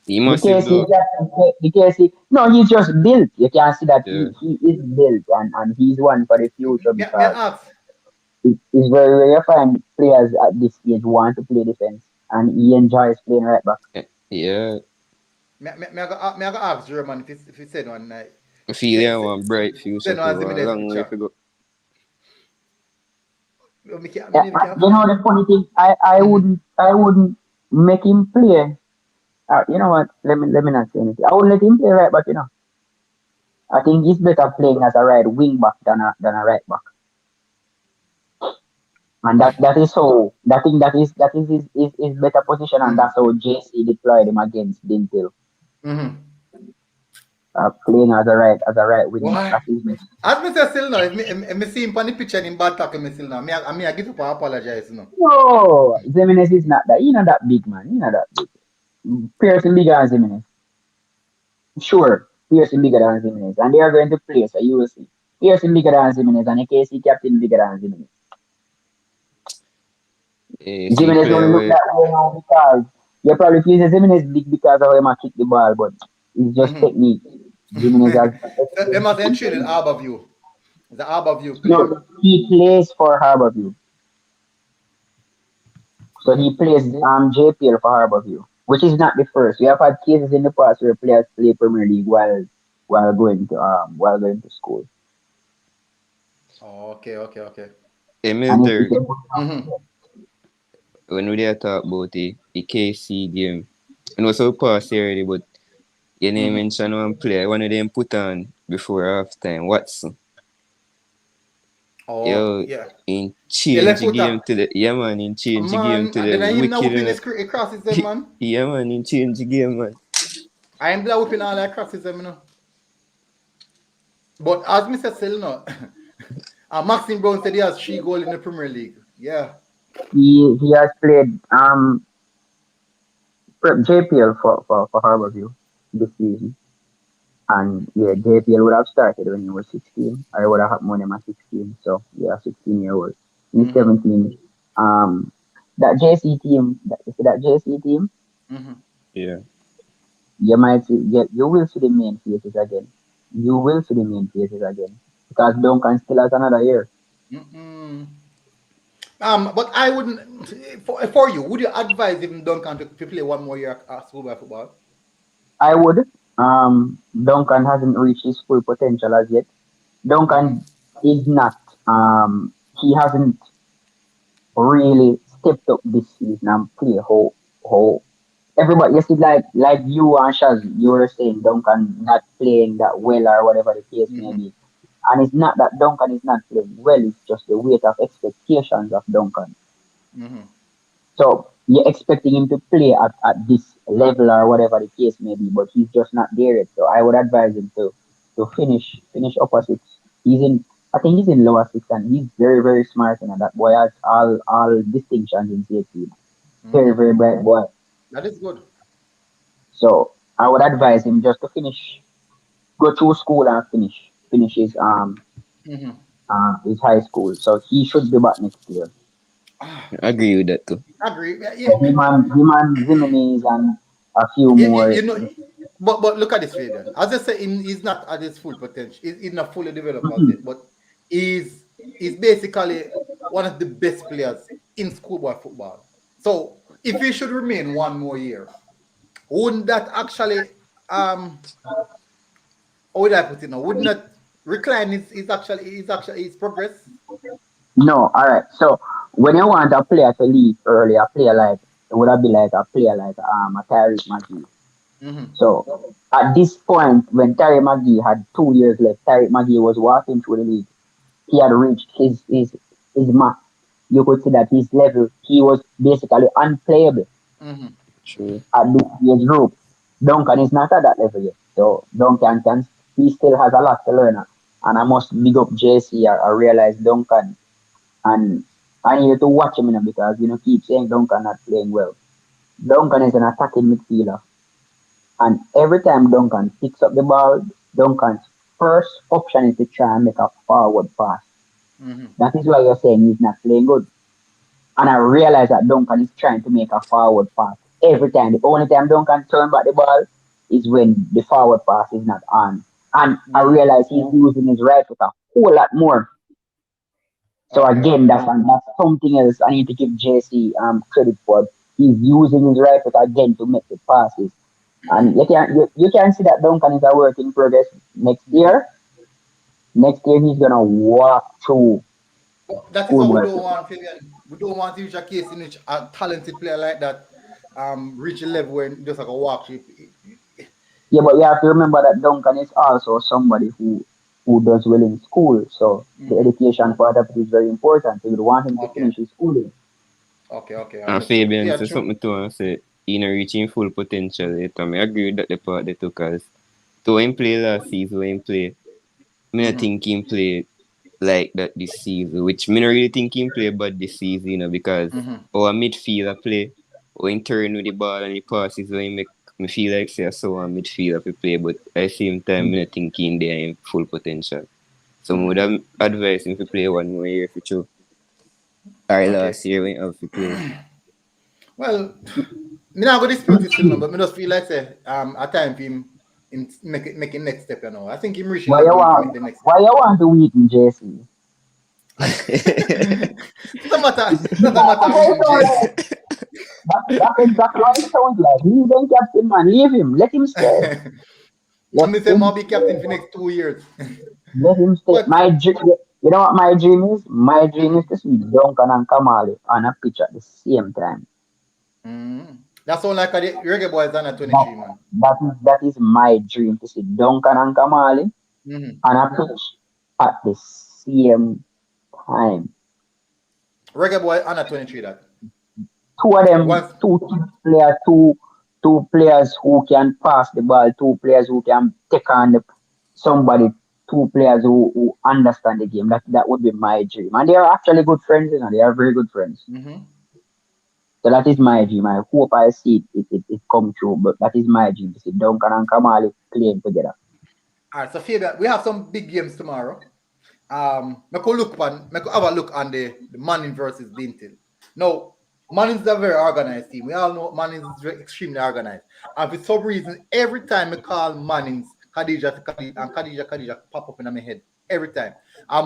B: He
C: The
B: massive
C: case is
B: though.
C: that the case is no, he's just built. You can see that
B: Yeah.
C: he is built and he's one for the future
A: Me
C: because
A: ask,
C: it's very rare you find players at this age want to play defense and he enjoys playing right back.
B: Yeah.
A: me I go ask German if he said one night.
B: I feel yeah, one bright
A: Send
B: future
A: one
B: too. A
A: Zimenez
B: long way
A: picture.
B: to go.
A: Me never can
C: You know
A: find
C: the
A: it.
C: funny thing, I wouldn't make him play. You know what? Let me not say anything. I would let him play right back. You know, I think he's better playing as a right wing back than a right back, and that is so. That is his better position, and that's how JC deployed him against Dinthill.
A: Mm-hmm.
C: Playing as a right wing back.
A: Why?
C: That is best.
A: As me say still now, if me see him on the picture in bad tackle me still now, I get up and apologize now.
C: No, Jimenez is not that. He's not that big, man. He's not that big. Pearson bigger than Jimenez. Sure, Pearson bigger than Jimenez, and they are going to play. So you will see. Pearson bigger than Jimenez, and the KC captain bigger than Jimenez.
B: If he
C: Jimenez
B: play
C: only look
B: away.
C: that way now because you probably feel that Jimenez big because of how he kick the ball, but it's just
A: Mm-hmm.
C: technique. Jimenez has
A: They must have treated Harbour View. The Harbour View player.
C: no. He plays for Harborview, so he plays JPL for Harborview, which is not the first. We have had cases in the past where players play Premier League while going to school,
A: Oh, okay.
C: and if
B: Military.
C: you
A: Mm-hmm.
B: When we there talk about the KC game. And also pass here already, but you name
A: Mm-hmm.
B: mention one player, one of them put on before halftime. Watson.
A: Oh,
B: Yo,
A: yeah.
B: in
A: He
B: change
A: left
B: the
A: footer.
B: game to the yeah man, in change the game
A: Man,
B: to
A: and
B: the
A: then I him now whipping
B: wicked
A: his crosses them, man.
B: yeah man, in change the game man.
A: I am there whipping all that crosses them, you know. But as Mr. Sell now, Maxine Brown said he has 3 goals in the Premier League. Yeah.
C: he has played JPL for Harborview this season. And yeah, JPL would have started when he was 16. I would have had money at 16. So yeah, 16-year old. He's
A: Mm-hmm.
C: 17. Um, that JC team, that JC team,
A: Mm-hmm.
B: Yeah.
C: you might see, you will see the main faces again. You will see the main faces again because Duncan still has another year.
A: Mm-mm. But I wouldn't for you. Would you advise him Duncan to play one more year at school by football?
C: I would. Duncan hasn't reached his full potential as yet.
A: Mm-hmm.
C: Duncan is not. He hasn't really stepped up this season and play how everybody you see like you and Shaz, you were saying Duncan not playing that well or whatever the case may
A: Mm-hmm.
C: be. And it's not that Duncan is not playing well, it's just the weight of expectations of Duncan.
A: Mm-hmm.
C: So you're expecting him to play at this level or whatever the case may be, but he's just not there yet. So I would advise him to finish opposites. He's in I think he's in lower six and he's very, very smart and that boy has all distinctions in CSC. Very,
A: Mm-hmm.
C: very bright boy.
A: That is good.
C: So I would advise him just to finish, go through school and finish
A: Mm-hmm.
C: his high school. So he should be back next year.
B: I agree with that too.
A: Agree. Yeah,
C: So him and Zimenez and a few
A: you
C: more.
A: know, but look at this, Fabian. As I say, he's not at his full potential. He's not fully developed as yet, but he's he's basically one of the best players in schoolboy football. So if he should remain one more year, wouldn't that actually how would I put it now? Wouldn't that recline his progress?
C: No, all right. So when you want a player to leave early, a player like it would have been like a player like a Tyrese McGee.
A: Mm-hmm.
C: So at this point, when Terry McGee had 2 years left, Terry McGee was walking through the league. He had reached his max. You could see that his level, he was basically unplayable
A: Mm-hmm.
B: True.
C: at this age group. Duncan is not at that level yet. So Duncan can he still has a lot to learn. And I must big up JC. I realize Duncan and I need to watch him because keep saying Duncan not playing well. Duncan is an attacking midfielder. And every time Duncan picks up the ball, Duncan's first option is to try and make a forward pass.
A: Mm-hmm.
C: That is why you're saying he's not playing good. And I realize that Duncan is trying to make a forward pass every time. The only time Duncan turn back the ball is when the forward pass is not on. And I
A: Mm-hmm.
C: realize he's using his right foot a whole lot more. So
A: Okay,
C: again,
A: okay.
C: that's something else I need to give JC credit for. He's using his right foot again to make the passes. And you can see that Duncan is a work in progress. Next year he's gonna walk through
A: That is what we
C: schoolboy.
A: don't want, Fabian. We don't want to reach a case in which a talented player like that reach a level where just like a walk.
C: Yeah, but you have to remember that Duncan is also somebody who does well in school. So the
A: Mm-hmm.
C: education part of it is very important. So you want him to
A: Okay,
C: finish his schooling.
A: okay, okay,
B: And
A: understood.
B: Fabian
A: Yeah,
B: said
A: true.
B: something to him say he not reaching full potential yet. I mean, I agree with that the part they took us. To him play last season when him play, I don't
A: Mm-hmm.
B: think him play like that this season, which me not really think him play bad this season, because
A: Mm-hmm.
B: our midfielder play when turn with the ball and he passes when he make me feel like say I saw a midfielder to play, but at the same time I not think him there in full potential. So I would
A: Mm-hmm.
B: have advise him to play one more year for sure. Or
A: Okay.
B: last year when he have to play.
A: Well, me not go dispute it still, no, but me just feel like say a time for him making next step. I think him reaching
C: Why you
A: level where him make
C: want
A: the next
C: why you want to weaken JC?
A: it's not matter. It's not a
C: That's
A: matter of
C: what it
A: reaching
C: sounds
A: Jesse.
C: like. That's exactly what it sounds like. He's the captain man. Leave him. Let him stay.
A: I
C: Let
A: mean, say
C: him
A: more be captain for next 2 years.
C: let him stay.
A: But
C: You know what my dream is? My dream is to see Duncan and Kamali on a pitch at the same time.
A: that's all like a reggae boys under
C: That
A: 23, man.
C: that is my dream to see Duncan and Kamali
A: Mm-hmm.
C: on a pitch at the same time.
A: Reggae boy under 23 that.
C: Two of them,
A: Once
C: two key players, two players who can pass the ball, two players who can take on somebody, two players who understand the game. That would be my dream. And they are actually good friends, they are very good friends.
A: mm-hmm.
C: So that is my dream. I hope I see it come true, but that is my dream to see Duncan and Kamali playing together.
A: All right, so Fabian, we have some big games tomorrow. Make have a look on the Manning versus Dinthill. Now, Manning's a very organized team. We all know Manning's is extremely organized. And for some reason, every time I call Manning's Khadija to Khadija and Khadija pop up in my head. Every time.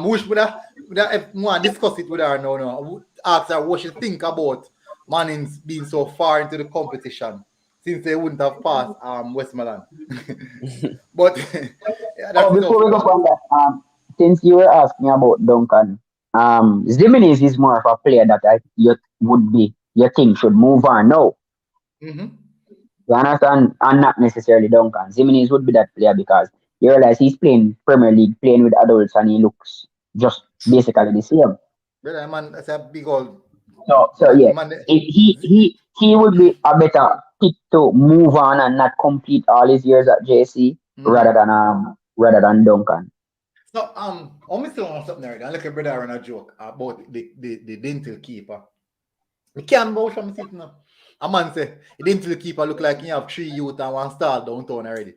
A: Wish if want to discuss it with her now. I would ask her what she think about Manning's being so far into the competition since they wouldn't have passed Westmoreland. But yeah, that
C: Oh,
A: is how
C: before we go
A: football
C: on
A: is.
C: that, since you were asking about Duncan, Zimenez is more of a player that you think should move on. No,
A: Mm-hmm.
C: you understand, and not necessarily Duncan. Zimenez would be that player because you realize he's playing Premier League, playing with adults, and he looks just basically the same.
A: Brother, man, that's a big old
C: So
A: man.
C: yeah, he would be a better pick to move on and not complete all his years at JC
A: Mm-hmm.
C: rather than Duncan.
A: So I'm still on something there. I look at brother and a joke about the dental keeper. We can't vouch from sitting now. A man say the dental keeper look like he have 3 youth and 1 star downtown already.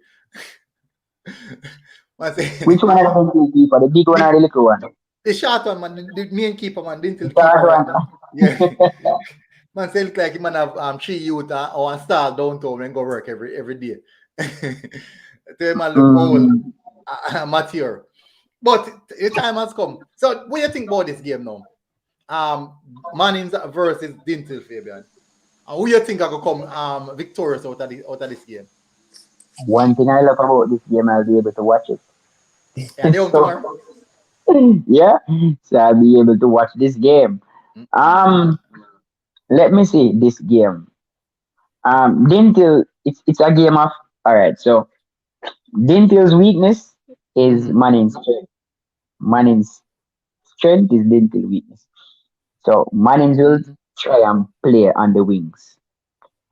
A: Man say
C: Which one are the dental keeper? The big one or the little one?
A: the short one, man, the main keeper, man, dental
C: The
A: keeper
C: short
A: right
C: one.
A: now. Yeah. Man say look like he man have 3 youth or 1 star downtown and go work every day. The man look old, mature. But the time has come. So what do you think about this game now? Mannings versus Dinthill, Fabian. And who you think I could come victorious out of this game?
C: One thing I love about this game, I'll be able to watch it.
A: Yeah, they home
C: So,
A: tomorrow.
C: yeah, so I'll be able to watch this game. Let me see this game. Dinthill, it's a game of, all right. So Dinthill's weakness is Manning's strength. Manning's strength is Dinthill weakness. So Manning's will try and play on the wings.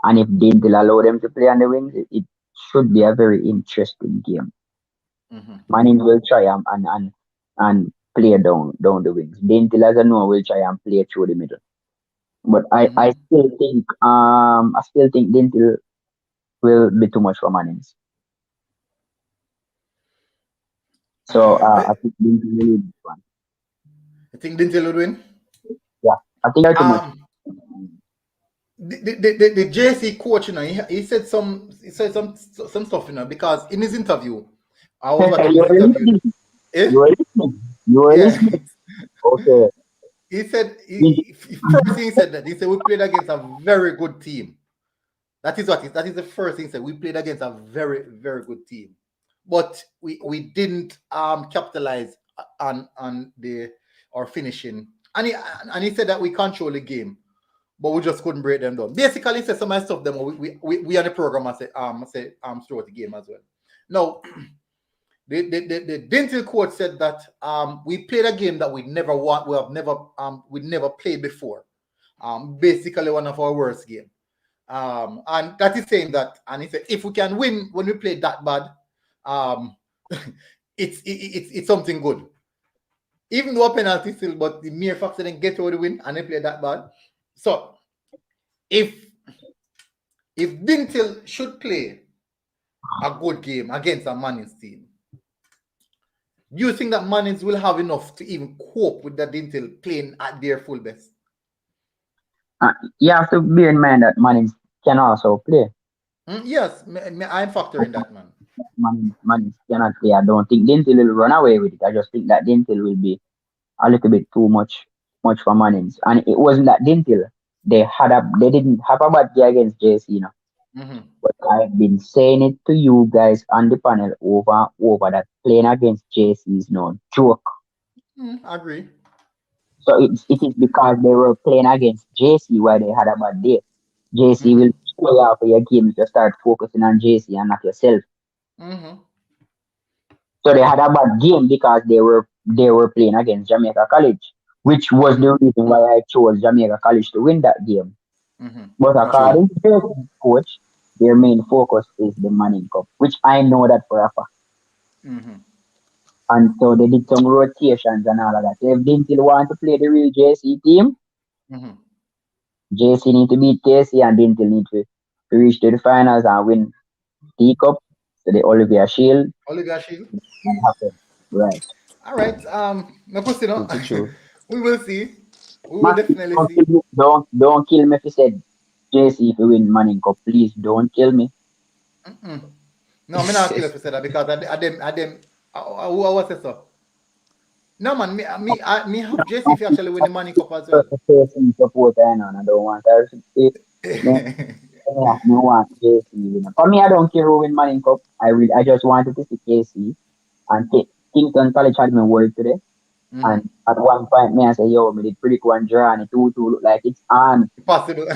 C: And if Dinthill allow them to play on the wings, it should be a very interesting game. Manning's will try and play down the wings. Dinthill, as I know, will try and play through the middle. But I still think Dinthill will be too much for Manning's. So I think Dinthill will win this one.
A: I think Dinthill will win.
C: Yeah, I think they're too much.
A: The JC coach, you know, he said some stuff, you know, because in his interview, I was watching his interview.
C: You were listening. Okay.
A: He said first thing he said that he said we played against a very good team. That is the first thing he said. We played against a very, very good team. But we didn't capitalize on our finishing. And he said that we control the game, but we just couldn't break them down. Basically, he said some of the stuff them we on the program I say throughout the game as well. Now the Dinthill coach said that we played a game that we never never played before. Basically one of our worst games. And that is saying that, and he said if we can win when we play that bad, it's something good. Even though penalty still, but the mere fact that they get over the win and they play that bad. So if Dinthill should play a good game against a Manning's team, do you think that Manning's will have enough to even cope with the Dinthill playing at their full best?
C: You have to bear in mind that Manning's can also play.
A: Yes, I'm factoring that, man.
C: Manning's cannot play. I don't think Dinthill will run away with it. I just think that Dinthill will be a little bit too much for Manning's. And it wasn't that Dinthill. They didn't have a bad day against JC, you know. But I've been saying it to you guys on the panel over that playing against JC is no joke.
A: I agree.
C: So it is because they were playing against JC why they had a bad day. JC will play out for your game if you start focusing on JC and not yourself. So they had a bad game because they were playing against Jamaica College, which was the reason why I chose Jamaica College to win that game. But according to their coach, their main focus is the Manning Cup, which I know that for a fact. And so they did some rotations and all of that. So if Dinthill want to play the real JC team, JC need to beat KC and Dinthill need to reach to the finals and win the Cup. So the Olivia Shield. Right.
A: All right. We will see. We will definitely see.
C: Don't kill me if you said JC if you win Manning Cup. Please don't kill me.
A: No, I'm not kill if you said that because I them who was it so? No man, me have JC if you actually win the Manning Cup as well.
C: Supporter, I don't want her to say. I want JC win. For me, I don't care who win Manning Cup. I just wanted to see KC and Kingston College had me worried today. And at one point, I say, yo, me did predict one draw and 2-2 look like it's on.
A: Possible.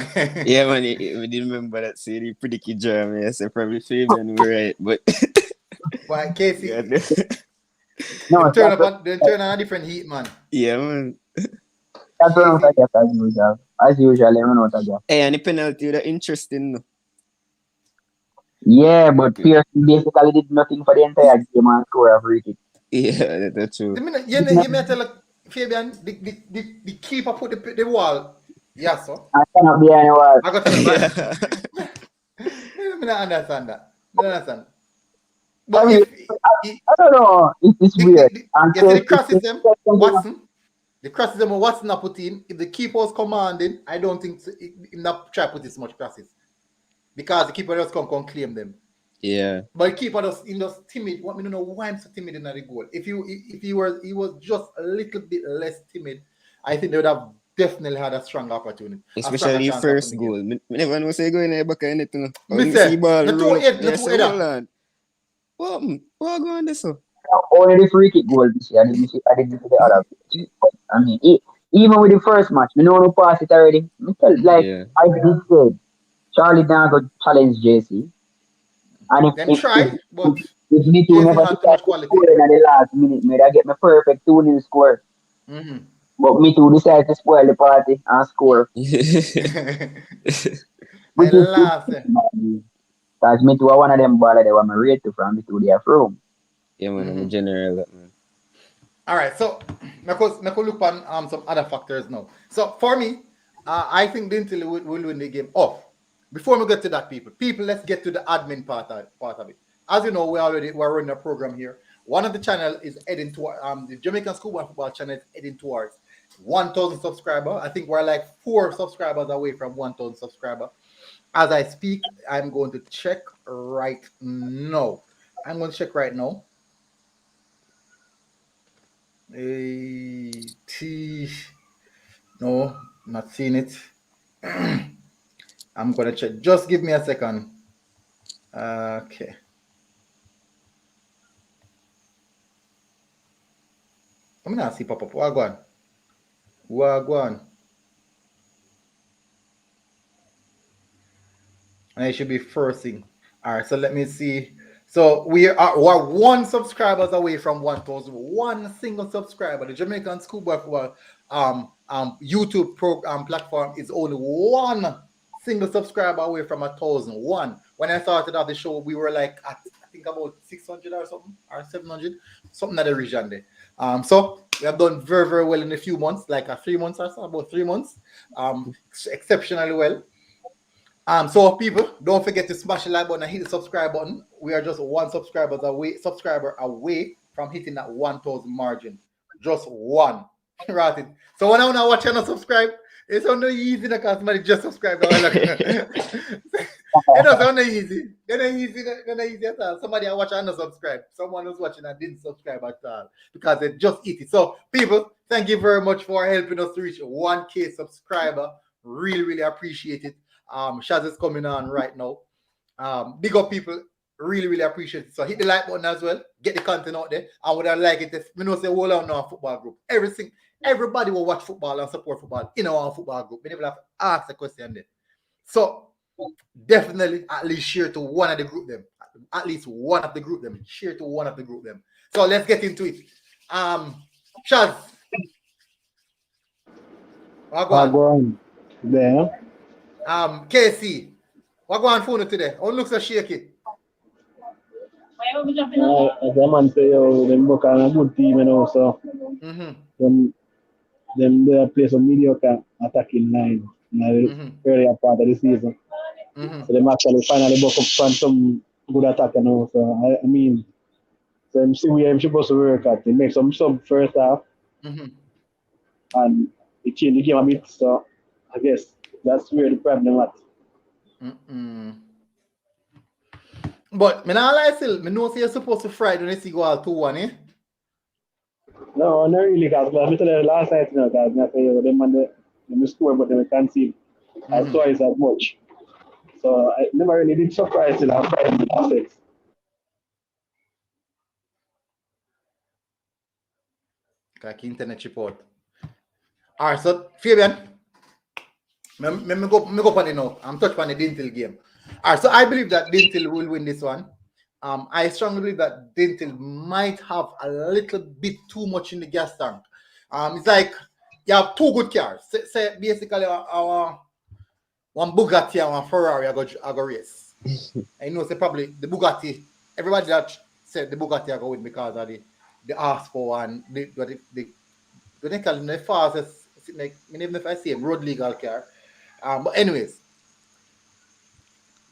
B: Yeah, man, we didn't remember that. So you predict draw, man. I said probably Fabian were right, but.
A: Why, Casey?
B: Yeah,
A: no, they turn on a different heat, man.
B: Yeah, man.
C: That's what I get as usual. As usual, I don't know what I get.
B: Hey, and the penalty, that's interesting, no?
C: Yeah, but Pearson basically did nothing for the entire game and score a free kick.
B: Yeah, that's true.
A: You may tell Fabian, the keeper put the wall. Yeah, so.
C: I cannot be anywhere.
A: I got to tell him, man. I don't understand that. I don't understand. But
C: I mean, I don't know. It's weird. And
A: you
C: so
A: see the criticism, Watson, the criticism of Watson not put in, if the keeper was commanding, I don't think he not try to put this much crosses. Because the keeper just come claim them.
B: Yeah.
A: But the keeper just timid. Want me to know why I'm so timid in the goal. If he was just a little bit less timid, I think they would have definitely had a strong opportunity.
B: Especially first goal. I never know say go in there back in it.
A: Me say, the
B: what go on this?
C: only the free kick goal this year. I didn't see the other. I mean, even with the first match, we know no pass it already. I did say, Charlie down go challenge JC. And if me too never to score in the last minute, may I get my perfect 2-0 score.
A: Mm-hmm.
C: But me too decide to spoil the party and score. Which is because me too are one of them baller that want me rate to from me too they are from.
B: Yeah, man, I'm a general that man.
A: All right, so I could look on some other factors now. So for me, I think Dinthill will win the game. Before we get to that, people, let's get to the admin part of it. As you know, we're running a program here. One of the channel is heading to the Jamaican Schoolboy Football channel is heading towards 1,000 subscribers. I think we're like 4 subscribers away from 1,000 subscribers. As I speak, I'm going to check right now. No, not seeing it. I'm gonna check. Just give me a second. Okay. I'm gonna see pop up. Wagwan. And it should be first thing. All right. So let me see. So we're 1 subscribers away from 1,000. One single subscriber. The Jamaican Schoolboy Football YouTube platform is only 1 single subscriber away from 1,000. 1. When I started off the show, we were like at I think about 600 or something, or 700, something at the region there. So we have done very, very well in a few months, like 3 months or so, about 3 months. Exceptionally well. So people, don't forget to smash the like button and hit the subscribe button. We are just 1 subscriber away from hitting that 1,000 margin. Just 1. Right. So when I want to watch and subscribe, it's only easy because somebody just subscribe. It's only easy. It's not easy at all. Somebody I watch and subscribe. Someone who's watching and didn't subscribe at all because they just eat it. So people, thank you very much for helping us to reach 1K subscriber. Really, really appreciate it. Shaz is coming on right now. Big up people, really, really appreciate it. So hit the like button as well. Get the content out there. I would like it if we know say hold on our football group. Everybody will watch football and support football in our football group. We never have to ask the question there. So definitely at least share to one of the group them. At least one of the group them. Share to one of the group them. So let's get into it. Shaz.
D: Wagwan. There.
A: KC, what going on phone today? How looks so shaky?
D: As a man say, them book on a good team, so them they play some mediocre attacking line in the earlier part of the season. So them actually finally buck up from some good attack, So I mean, so I'm see where I'm supposed to work at. They make some sub first half, and it changed the game a bit. So I guess that's where the problem at.
A: But me not lie still, me know say you're supposed to Friday when you see go all 2-1, eh?
D: No, not really, because I tell you last night, because I say them score, but they can't see twice as much. So I never really did surprise till I Friday last night.
A: Like internet chip out. Alright, so Fabian, me go on the note. I'm touched on the Dinthill game. Alright, so I believe that Dinthill will win this one. I strongly believe that Dinthill might have a little bit too much in the gas tank. It's like you have 2 good cars. Say basically our one Bugatti and one Ferrari I go race. I know say probably the Bugatti, everybody that said the Bugatti I go win because of the they ask for one. What they call it, the fastest. Like, even if I say road legal car. But anyways,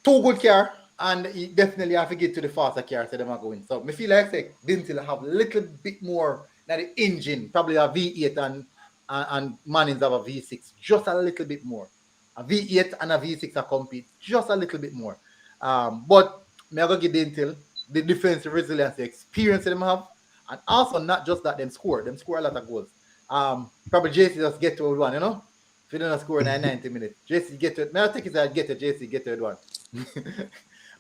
A: two good car, and you definitely have to get to the faster car so them are going. So me feel like say Dinthill have a little bit more than the engine, probably a V8 and Mannings have a V6, just a little bit more. A V8 and a V6 are compete just a little bit more. But me I go give Dinthill the defensive resilience, the experience them have, and also not just that them score a lot of goals. Probably JC just get to one, you know. If you don't score in 90 minutes, JC get to it. May I think it's a get to JC get to one.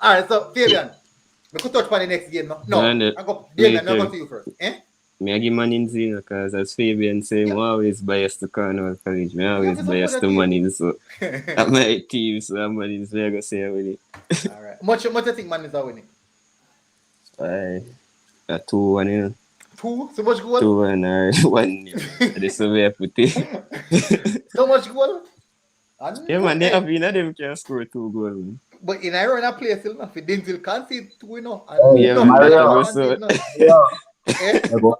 A: All right, so Fabian, we could touch on the next game now. No, I go Damien, I go to you first.
B: I give Mannings because as Fabian said, I'm always biased to Cornwall College. I'm always biased to Mannings. So at my team, so Mannings, I'm going to say with it.
A: All right. Much do you think Mannings are winning?
B: 2-1, you know.
A: 2? So much goal?
B: 2-1 or 1. This is the way I put it.
A: So much goal?
B: Yeah, man, they have been them can score 2 goals.
A: But in Ireland, I play still enough. If Dinthill can't see 2, you know.
B: Yeah,
C: man, you're going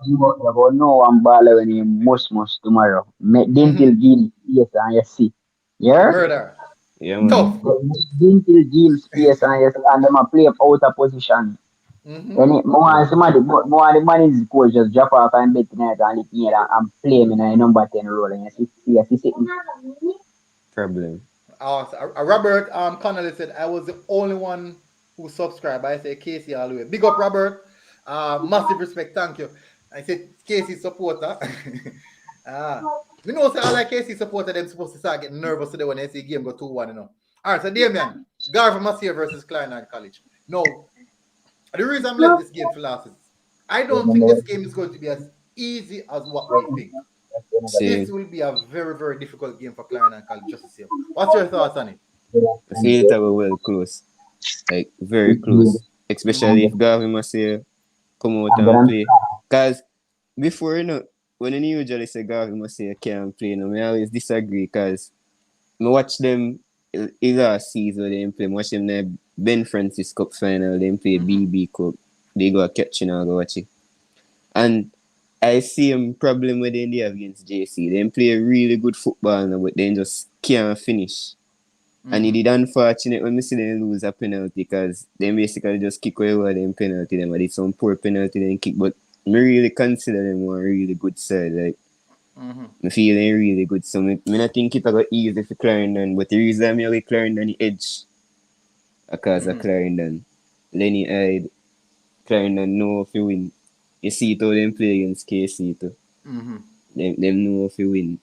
C: to know I'm baller when you must tomorrow. Dinthill Gil space and you see. Yeah?
A: Murder.
B: Yeah, man.
A: Tough.
C: Dinthill Gil space and you see. And them a play out of position. More the Mannings coach just drop off and bet tonight and lift me and play me in a number 10 role. And you see sitting.
B: Problem.
A: Robert Connolly said I was the only one who subscribed. I say Casey all the way. Big up Robert. Massive respect, thank you. I said Casey supporter. We know say all like Casey supporter them supposed to start getting nervous today when they see game go 2-1, you know. Alright, so Damien, Garvin Massier versus Clarendon College. No. The reason I'm left this game for last is I don't think this game is going to be as easy as what we think. This will be a very, very difficult game for Clarendon College, just to see. What's your thoughts on it?
B: I feel it will well close. Like, very close. Especially if Garvin Massier come out and play. Because before, you know, when you usually say Garvin Massier can't play, you know, I always disagree because I watch them last season they play. I watch them in the Ben Francis Cup final, they play BB Cup. They go catching and go watch it. And I see a problem with them against JC. They play really good football now, but they just can't finish. And it is unfortunate when we see them lose a penalty because they basically just kick away them penalty. Them did some poor penalty then kick, but I really consider them a really good side. Like, I feel they're really good. So I don't think it's going easy for Clarendon, but the reason I'm really Clarendon the edge because of Clarendon. Lenny Hyde, Clarendon know if you win. You see it how them play against KC too. Them know if you win.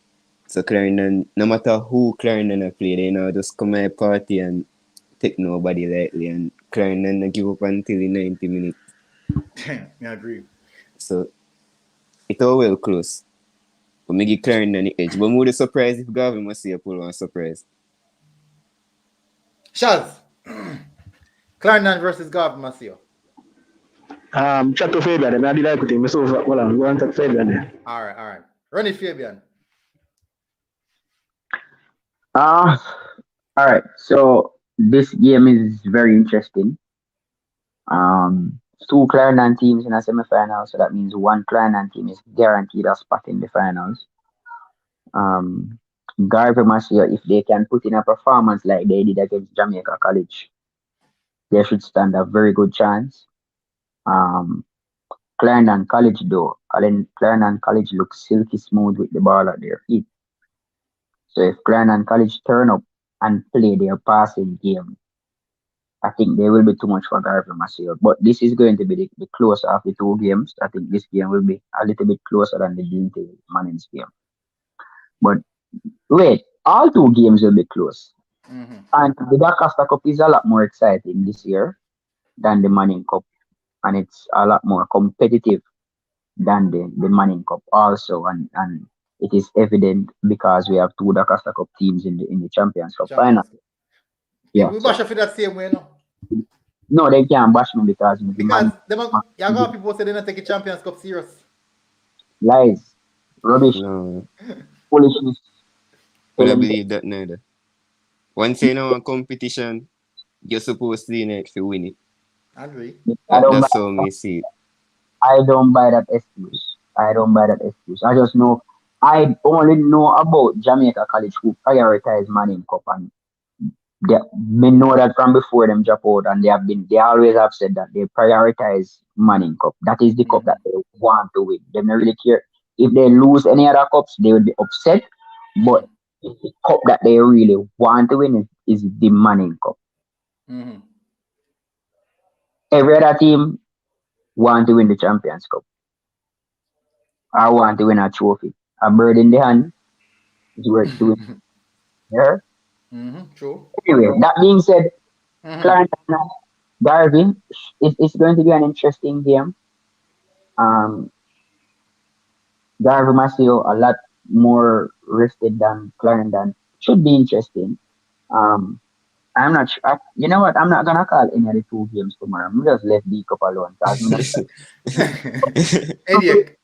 B: So Clarendon, no matter who Clarendon play, they now just come at party and take nobody lightly. And Clarendon give up until the 90 minutes.
A: I agree.
B: So it's all well close. But me give Clarendon the edge. But more the surprise if Gavin must see a pull one surprise.
A: Shaz. Clarendon versus Gavin Massio.
D: Chat to Fabian, I did like with him. So, well, go on to Fabian.
A: All right. Run it, Fabian.
C: All right. So this game is very interesting. 2 Clarendon teams in a semi-final, so that means 1 Clarendon team is guaranteed a spot in the finals. Garvey Massier, if they can put in a performance like they did against Jamaica College, they should stand a very good chance. Clarendon College though, Clarendon College looks silky smooth with the ball at their feet. So if Clarendon College turn up and play their passing game, I think they will be too much for Garvey Massier. But this is going to be the closer of the 2 games. I think this game will be a little bit closer than the Dinthill Mannings game. But wait, all 2 games will be close. And the D'Costa Cup is a lot more exciting this year than the Manning Cup. And it's a lot more competitive than the Manning Cup also. And it is evident because we have 2 D'Costa Cup teams in the Champions Cup final.
A: Yeah, we bash for that same way, no?
C: No, they can't bash me because
A: people say they don't take a Champions Cup serious.
C: Lies, rubbish, foolishness.
B: I don't believe that neither. Once you know a competition, you're supposed to in it to win it.
A: I agree.
B: That's how we see it.
C: I don't buy that excuse. I don't buy that excuse. I just know I only know about Jamaica College who prioritize Manning Cup, and me know that from before them drop out, and they always have said that they prioritize Manning Cup. That is the cup that they want to win. They don't really care if they lose any other cups, they will be upset. But the cup that they really want to win is the Manning Cup. Every other team want to win the Champions Cup. I want to win a trophy. A bird in the hand is worth to win. Yeah.
A: True.
C: Anyway, that being said, Clarence and Garvey, it's going to be an interesting game. Garvey Masio a lot more rested than Clarendon. Should be interesting. I'm not sure. You know what? I'm not gonna call any of the two games tomorrow. I'm just left D Cup alone.
A: Idiot.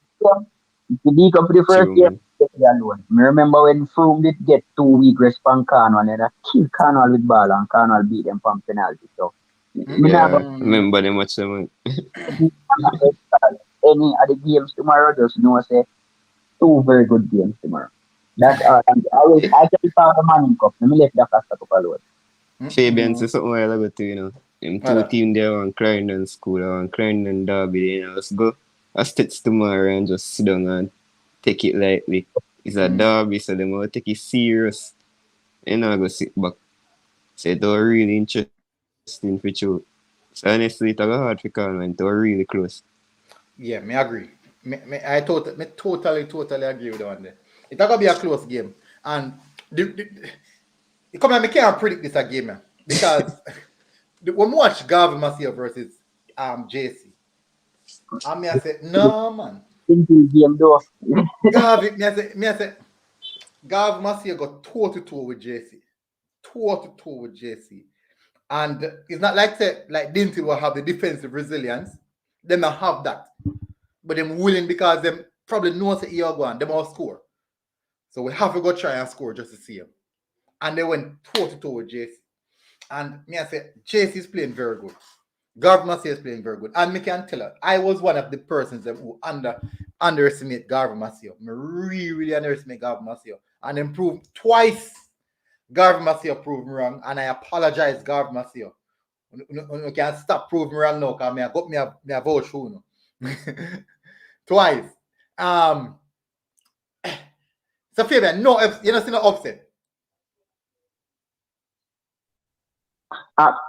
C: The D Cup for the first
B: True,
C: game, alone. I remember when Froome did get 2 week rest from Cornwall and they killed Cornwall with ball and Cornwall beat them from penalty. So
B: remember them much man.
C: Any of the games tomorrow, just know say 2 very good games tomorrow. That's I can call the Manning Cup. Let me let the Costa Cup alone.
B: Fabian said something while ago too, Them two teams there on Clarendon School or on Clarendon Derby, let's go a STATHS tomorrow and just sit down and take it lightly. It's a derby, so they will take it serious. Go sit back. So it was really interesting for you. So honestly, it was hard for Carmen. It was really close.
A: Yeah, me agree. I totally agree with that one there. It's gonna be a close game. And me can't predict this game, man. Because when we watch Garvey Masia versus JC, I say, no man.
C: Game though.
A: Garvey, me I say, Garvey Masia got toe-to-toe with JC. Toe-to-toe with JC. And it's not like Dinthill will have the defensive resilience. They may have that. But them willing because them probably know that you're going, them all score. So we have to go try and score just to see him. And they went toe-to-toe with JC. And me I say, JC is playing very good. Garvey Masia is playing very good. And me can tell her, I was one of the persons that who underestimate Garvey Masia. I really underestimate Garvey Masia. And improved twice. Garvey Masia proved me wrong. And I apologize, Garvey Masia. You can't stop proving me wrong now because I got me a vote show. Twice. So Fabian, no, you don't see no upset.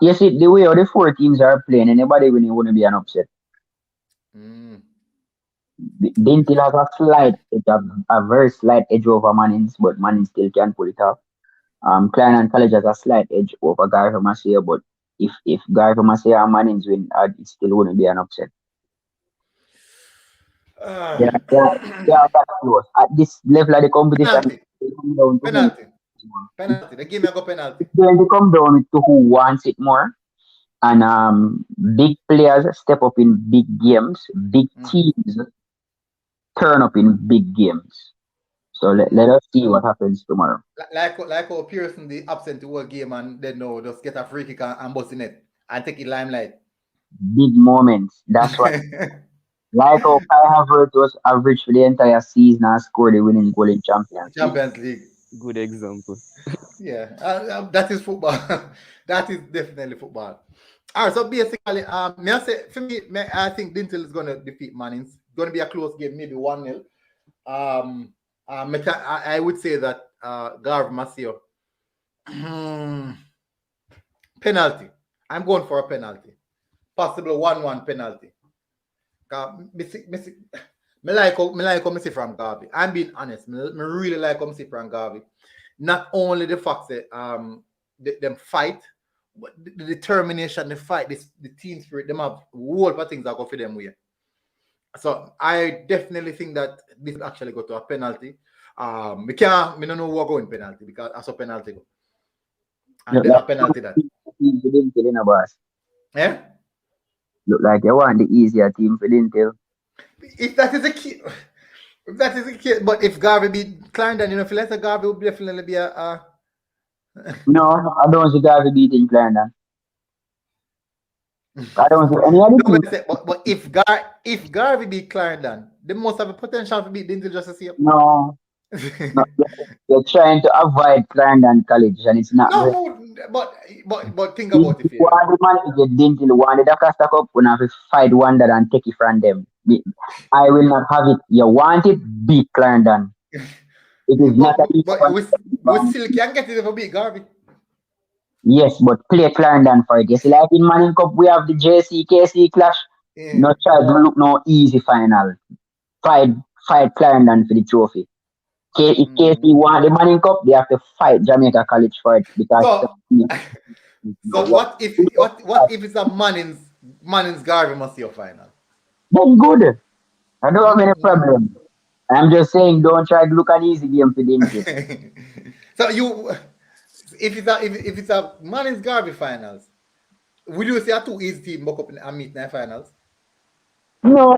C: You see, the way all the 4 teams are playing, anybody winning wouldn't be an upset. Dinthill has a slight edge, a very slight edge over Mannings, but Mannings still can pull it off. Kingston College has a slight edge over Garvey Masia, but if Garvey Masia and Mannings win, it still wouldn't be an upset. They are that close. At this level of the competition,
A: Penalty. They give me a go penalty.
C: It's going to come down to who wants it more. And big players step up in big games. Big teams turn up in big games. So let us see what happens tomorrow.
A: Like how Pearson the absent the whole game and then no just get a free kick and bust in it and take it limelight.
C: Big moments. That's what. Like how Kai Havertz was average for the entire season and scored the winning goal in Champions
A: League.
B: Good example.
A: Yeah, that is football. That is definitely football. All right, so basically, for me, I think Dinthill is going to defeat Mannings. It's going to be a close game, maybe 1-0. I would say that Garvey Masia penalty. I'm going for a penalty. Possible 1-1 penalty. Me like how I see from Garvey. I'm being honest. Me really like how I see from Garvey. Not only the fact that them fight, but the determination, the fight, the team spirit, them have a whole lot of things that go for them way. So I definitely think that this will actually go to a penalty. Me don't know who are going penalty because that's a penalty go. And then a penalty that. Yeah?
C: Look like you want the easier team for Dinthill.
A: If that is the case, but if Garvey beat Clarendon, if let's say Garvey would definitely be a.
C: No, I don't see Garvey beating Clarendon. I don't see any other
A: No,
C: team.
A: but if Garvey beat Clarendon, they must have a potential to beat Dinthill just the same.
C: No, no, they're trying to avoid Clarendon College, and it's not going.
A: No, but think
C: If
A: about it,
C: you
A: fairly.
C: want the money to get Dinthill, want the Costa Cup, we have to fight one that and take it from them. I will not have it. You want it, beat Clarendon. It is not a easy
A: But
C: one.
A: we still can get it if we beat Garvey.
C: Yes, but play Clarendon for it. You see, like in Manning Cup, we have the JC KC clash.
A: Yeah.
C: No try to look no easy final. Fight Clarendon for the trophy. If KC want the Manning Cup, they have to fight Jamaica College for it because.
A: So what if it's a Manning's Garvey must see a final?
C: Then good. I don't have any problem. I'm just saying, don't try to look an easy game for Dinthill.
A: So if it's a Manning's Garvey finals, will you see a two easy team buck up and meet in the finals?
C: No,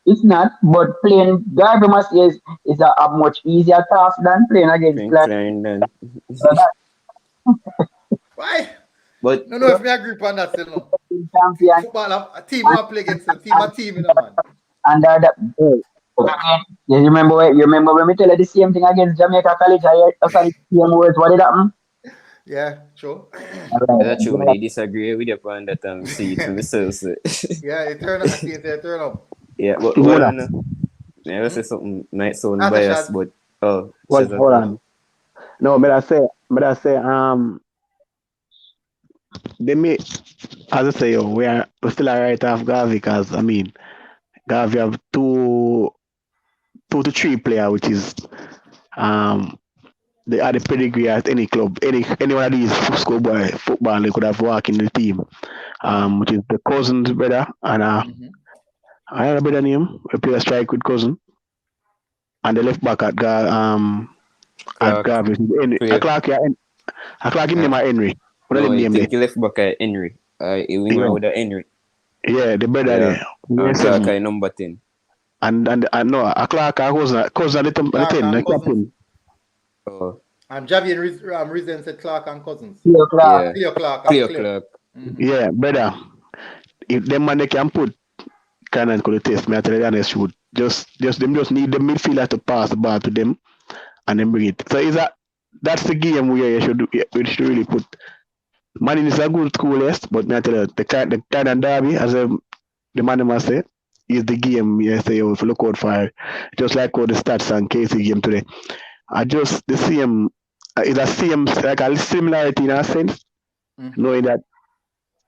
C: it's not. But playing Garvey must is a much easier task than playing against
B: Clarendon.
A: Why?
B: But
A: No, if me agree on that still no.
C: Champion.
A: Football a team will play against a team, you know, man.
C: And that you remember when we tell you the same thing against Jamaica College, I after the same words, what did happen?
A: Yeah, sure.
B: that's true. When I disagree with you on that, see it for myself. So.
A: Yeah, it turn up. I see it there, turn up.
B: Yeah, but hold on. I will say something might sound biased, but
D: hold on. No, but I say, they may, as I say, we're still a right half Garvey because I mean, Garvey have two to three player, which is they are the pedigree at any club, any one of these schoolboy football they could have worked in the team. Which is the Cousins brother and another brother name, we play a strike with Cousin. And the left back at Garvey is Henry. Clark him name are Henry. What
B: No,
D: him
B: I
D: name
B: think he left back at Henry. He winger with the Henry.
D: Yeah, the brother there.
B: And Clark at number 10.
C: And
D: no, Clark cousin at the 10, the captain.
A: Oh. Javier Rizen said Clark and Cousins.
C: Cleo Clark.
B: Cleo Clark.
D: Yeah, brother. If them man they can put Canon could test me, I tell you honest shoot. Just need the midfielder to pass the ball to them and then bring it. So that's the game where you should really put. Manning is a good school, yes, but me I tell you the kind of derby, as the man must say, is the game you say you look out for. Just like all the stats and KC game today. I just the same it's a same like a similarity in a sense. Knowing that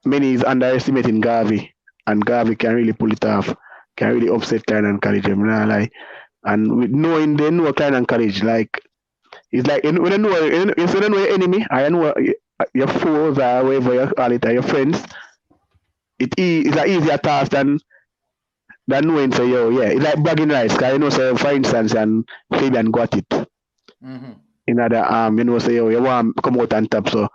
D: many is underestimating Garvey and Garvey can really pull it off, can really upset Clarendon College. I'm not lie. And with knowing they know Clarendon College, like it's like when you know your enemy, I know your foes or whatever you call it, or your friends. It's an easier task than knowing say it's like bragging rights. Cause you know say for instance and Fabian got it. In other you know say you want to come out on top, so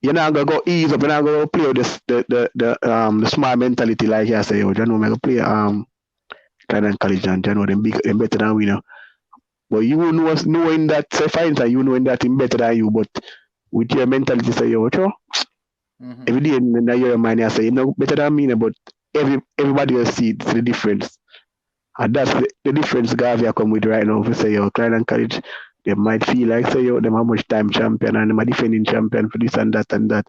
D: you're not gonna go ease up, you're not gonna play with this the smart mentality like I say, you know, I'm gonna play Clarendon College and you know them better than we know. But you know knowing that say for instance you knowing that him better than you, but with your mentality say every day in your mind I say you know better than me, but everybody will see the difference. And that's the difference Garvey come with right now. If you say Clarendon College, they might feel like say them how much time champion and them are defending champion for this and that and that.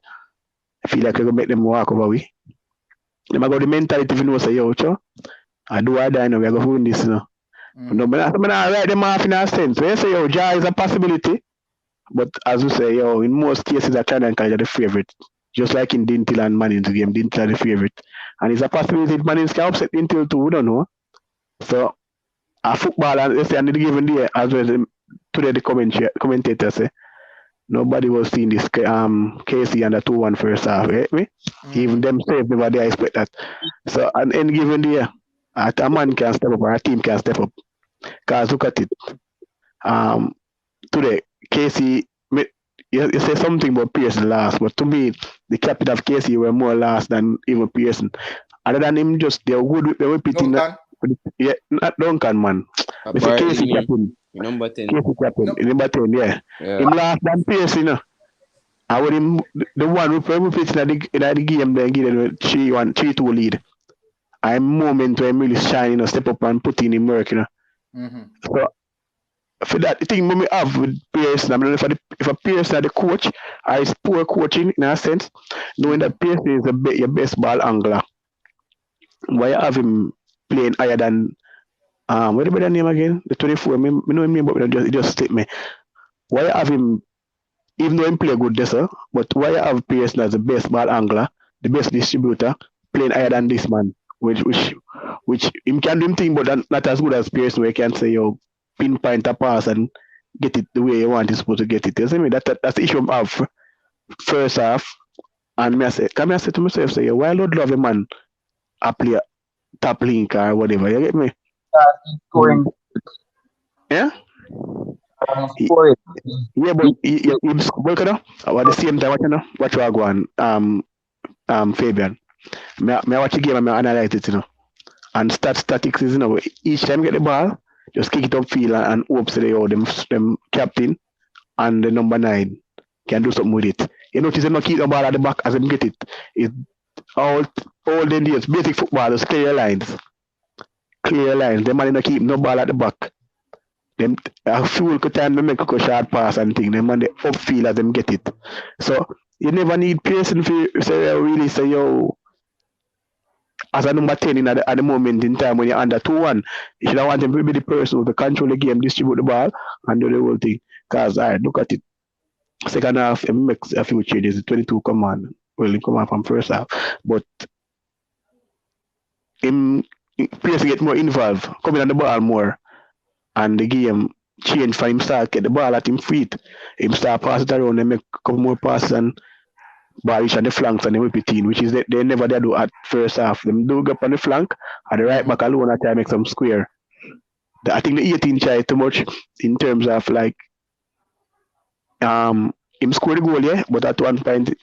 D: I feel like you're gonna make them walk over we. Them got the mentality if you know say I do I die now, we're gonna win this now. No, but I write them off in a sense. When you say Jah is a possibility, but as we say, in most cases Clarendon College are the favourite. Just like in Dinthill and Manning's game, Dinthill are the favourite. And it's a possibility if Manning's can upset Dinthill too, we don't know. So a football and let's say and the given day as well today the commentator say nobody was seeing this KC and the 2-1 first half, right? Even them safe never they expect that. So an end given day a man can step up or a team can step up. Cause look at it. Today KC you say something about Pearson last, but to me the captain of KC were more last than even Pearson. Other than him just they were repeating that. Yeah, not Duncan, man. It's a Casey captain.
B: Number 10.
D: Casey captain. Number 10, yeah. Him last than Pierce, you know. I would him the one who pitched in the game then give them 3-2 lead. I'm moment where I'm really shining, step up and put in the work, So for that, the thing we have with Pearson, I mean, if a Pearson the coach, or is poor coaching in a sense, knowing that Pearson is your best ball angler. Why you have him playing higher than what about the name again? The 24. Me know him name, but it just slip me. Why you have him, even though him play good this, but why you have Pearson as the best ball angler, the best distributor, playing higher than this man, which him can do him thing, but not as good as Pearson, where he can say yo pinpoint a pass and get it the way you want is supposed to get it. You see me? That's the issue I have first half. And I say to myself, say, why Lord love a man a play top link or whatever. You get me?
C: Scoring.
D: Yeah?
C: Scoring.
D: Yeah, but you score at the same time, watch what go on, Fabian. Me watch the game and I analyze it, And statistics is, each time you get the ball, just kick it upfield and hope say them captain and the number 9 can do something with it. You notice them not keep the ball at the back as them get it. It's all the days, basic football, just clear lines. Clear lines. Them man not keep no ball at the back. Them a few time they make a short pass and thing. Them man the upfield as them get it. So you never need Pearson to say really say yo. As a number 10 at the moment in time when you're under 2-1, you should want him to be the person who can control the game, distribute the ball, and do the whole thing. Because, all right, look at it. Second half, it makes a few changes. 22 come on. Well, he come on from first half. But him players get more involved, coming on the ball more. And the game change for him start get the ball at him feet. Him start pass it around and make a couple more passes and ball reach on the flanks and them whip it in, which is they never do at first half. Them do go up on the flank and the right back alone at time make some square. I think the 18 try too much in terms of like him score the goal, yeah, but at one point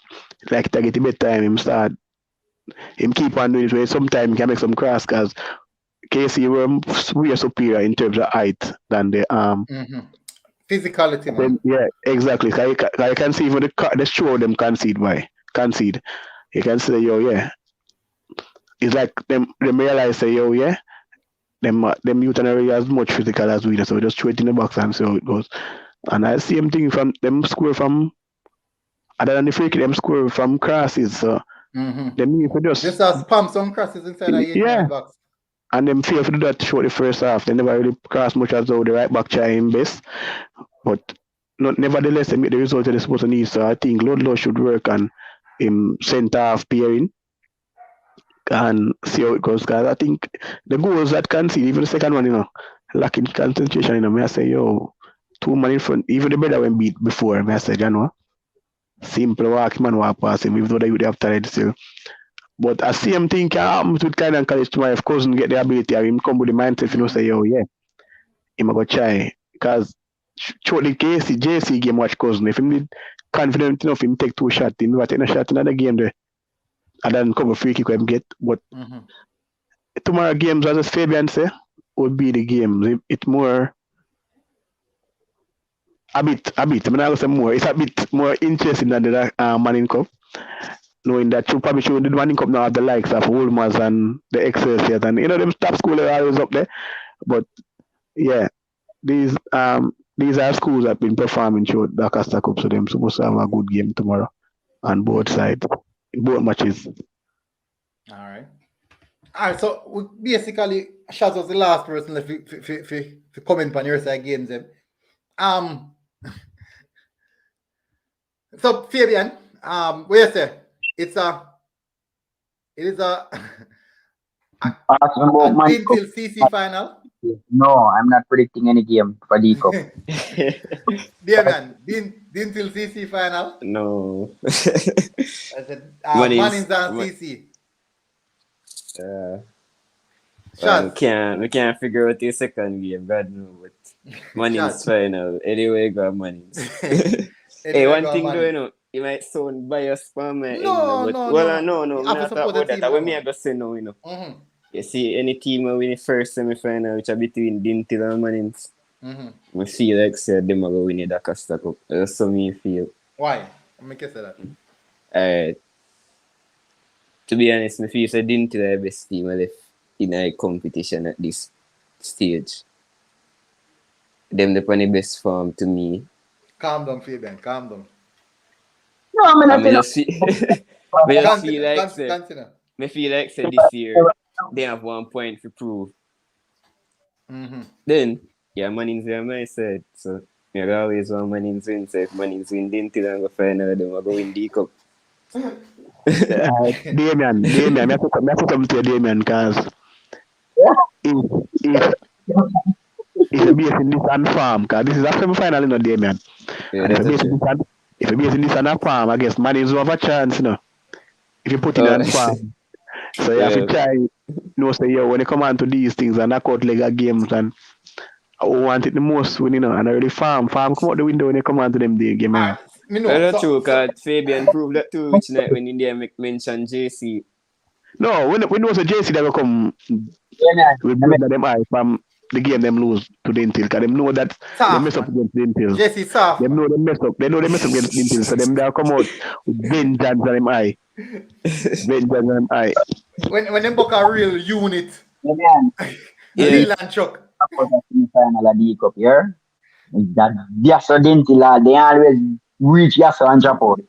D: like to get a bit time him keep on doing it where sometimes he can make some cross because KC were superior in terms of height than the
A: physicality, man.
D: Yeah, exactly. I can see even the show them concede. You can say, yo, yeah. It's like them realize, say, yo, yeah. Them youth and area as much physical as we do, so we just throw it in the box and see how it goes. And I see them thing from them score from other than the free kick, them score from crosses. So them need to just
A: spam some crosses inside the 8-yard box.
D: And them fail to do that short the first half. They never really cross much as though the right back try him best. But nevertheless, they make the result they're supposed to need. So I think Ludlow should work on him centre half pairing and see how it goes. Because I think the goals that concede, even the second one, lacking concentration, I say, yo, 2 man in front, even the better when beat before, I say, simple walk, man walk past him, even though they would have talent still. But I see him think with kind of College tomorrow, if Cousin get the ability, him come with the mindset, say, yo, yeah, him go try. Because shortly JC game watch Cousin. If him did confident enough, him take 2 shots, him never take a shot in another game there. And then come a free kick him get. But tomorrow games, as Fabian say, would be the games. It's more a bit. I mean, I go say more. It's a bit more interesting than the Manning Cup. Knowing that you probably should the Manning Cup now have the likes of Wolmer's and the Excelsior and them top schools are always up there. But yeah, these are schools that have been performing through the Costa Cup, so they're supposed to have a good game tomorrow on both sides, both matches.
A: All right. So we basically, Shaz was the last person to comment on your side games. So Fabian, what you say? It is a Dinthill CC final.
C: No, I'm not predicting any game for the cup.
A: Fabian, Dinthill CC final.
B: No.
A: I said Mannings and CC.
B: We can't figure out the second game, God knows, but Mannings final. Anyway, got Mannings. Hey, one thing though, you might sound biased for me.
A: No.
B: I'm not talking about that. When me I go say no, You see, any team will win the first semi-final, which are between Dinthill and Mannings. I feel like say them are going to win the Costa Cup. That's how me feel.
A: Why? Make you say that.
B: Alright. To be honest, I feel Dinthill are the best team I left in a competition at this stage. Them the the best form to me.
A: Calm down, Fabian. Calm down.
C: No, I'm not
B: I just feel, I just feel like
A: Continue.
B: I feel like this year they have 1 point to prove. Then, yeah, Mannings are my side. So, I always want Mannings win. So, if Mannings win Dinthill and go final, then we'll go win D Cup.
D: Damien, I put something to Damien because if you're based in this and farm, because this is a semi-final, you know, Damien.
B: Yeah,
D: And if
B: that's
D: you're based in this and a farm, I guess Mannings will have a chance, you know. If you put it on farm. So you have to try, you know, say, yo, when you come on to these things and knock out leg of games and I want it the most when, you know, and I really farm come out the window when you come on to them day game.
A: Well,
B: that's true, because Fabian proved that too, which night when India mentioned JC.
D: No, we know so JC that will come with them eye from the game them lose to Dinthill, because them know that they mess up against Dinthill.
A: JC soft.
D: They know they mess up against Dinthill, so them they'll come out with vengeance on them eye.
A: When them book a real unit.
C: Yeah.
A: And Chuck.
C: Final of the Cup here. That Yasso Dinthill, they always reach Yasso and drop out.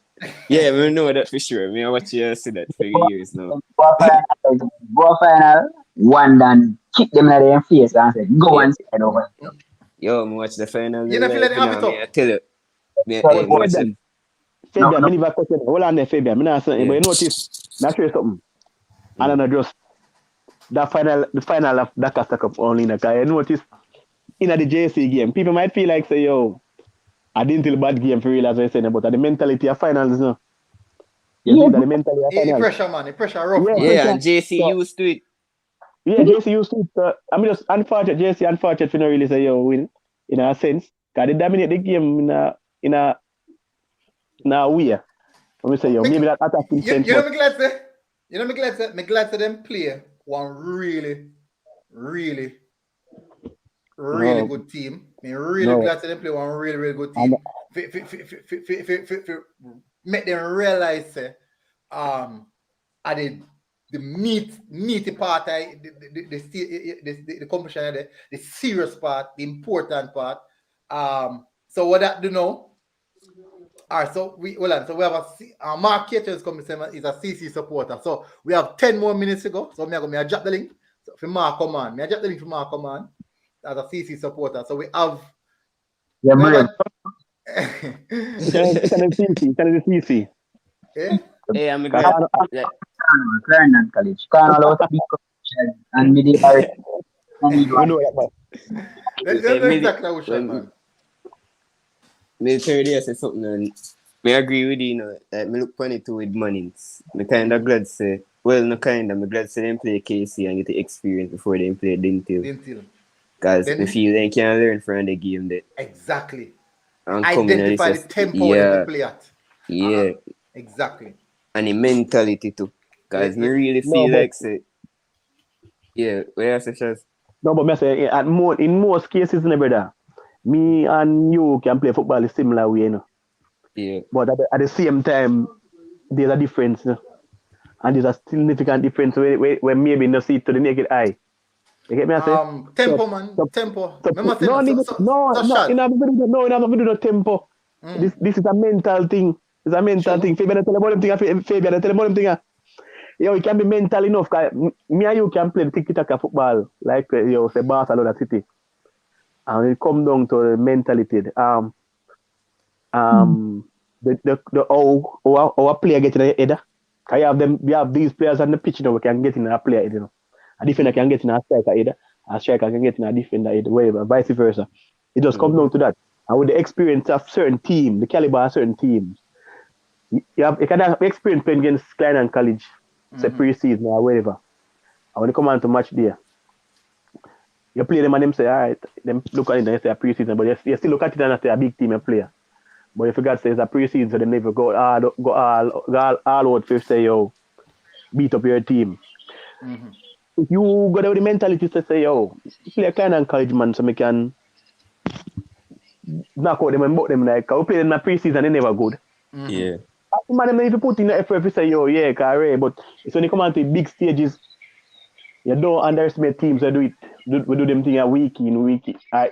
B: Yeah, we know that for sure. I watch you see that for years now.
C: Go final, one done, kick them in their face and say, go and stand over.
B: Yo, I watch the final.
A: You don't feel like they have it up?
B: I tell you.
D: Fabian, I never question. Hold on there, Fabian. I not saying, but you notice, not sure something. I don't know, just the final of the Costa Cup only. Because I notice in the JC game, people might feel like, say, yo, I didn't tell bad game for real, as I said, but the mentality of finals, no. You see that the mentality of finals.
A: Pressure, man. The pressure rough.
B: Yeah, and JC used to it.
D: Yeah, JC used to it. I mean, just unfortunate, JC unfortunate for not really say, yo, win, in a sense. Because they dominate the game in a way. Let me say, yo, maybe that attacking sense.
A: You know me glad say? You know me glad say them play one really good team. Glad to them play one really good team. Make them realize the meaty part, the competition, the serious part, the important part. So what that do now? Alright, so we have a Mark Caters coming is a CC supporter. So we have 10 more minutes to go. So I'm going to drop the link for Mark Command. I drop the link for Mark Command as a CC supporter. So we have.
C: Yeah, man.
D: CC.
B: Yeah, I'm glad.
C: Kingston College. And midi.
D: We know that, man.
A: That's exactly what you man.
B: The third year said something, and I agree with you, know, like, me look upon it too with Mannings. I'm kind of glad to say, I'm glad to say them play KC and get the experience before they play Dinthill. Because I feel they can learn from the game that.
A: Exactly.
B: And
A: identify the tempo they play at.
B: Yeah.
A: Exactly.
B: And the mentality too. Because me really feel like, say, yeah, where I say, Shaz?
D: No, but I say, in most cases, brother, me and you can play football the similar way, you know.
B: Yeah.
D: But at the same time, there's a difference, you know? And there's a significant difference where maybe not see it to the naked eye. You get me? I say?
A: Tempo, man. Tempo.
D: You have to do the tempo. This is a mental thing. It's a mental thing. Fabian, tell them thing. Yo, it can be mental enough. Me and you can play tiki-taka football, like you say Barcelona City. And it comes down to the mentality. Our player get in the header. We have these players on the pitch, you know, we can get in a player, you know. A defender can get in a striker either. A striker can get in a defender either, whatever, vice versa. It just comes down to that. And with the experience of certain teams, the caliber of certain teams, you can have experience playing against Kingston College, say pre-season or whatever. And when you come on to match there, you play them and them say, all right, them look at it and they say a pre-season, but you still look at it and say a big team and player. But if you got to say it's a pre-season, so they never go all out to say, yo, beat up your team. If you go there with the mentality to say, yo, play a Kingston College, man, so we can knock out them and bout them. Like, we play them in the pre-season, they never good.
B: Yeah.
D: Man, if you put in the effort, you say, yo, yeah, correct. But it's when you come on to big stages, you don't underestimate teams that we do them thing a week in,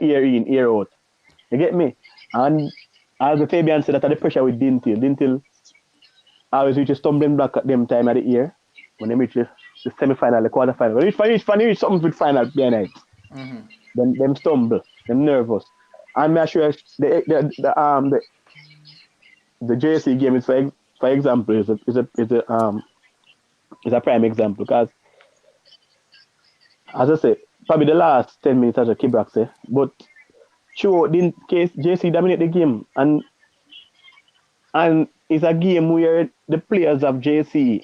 D: year in, year out. You get me? And as the Fabian said, that the pressure with Dinthill. Dinthill always reach a stumbling block at them time of the year when they reach the semi-final, the quarter-final. When they reach something with final behind it, them stumble, them nervous. I'm not sure the JC game is for example is a prime example because as I say, probably the last 10 minutes as a Kibrak say, but sure in case JC dominate the game and it's a game where the players of JC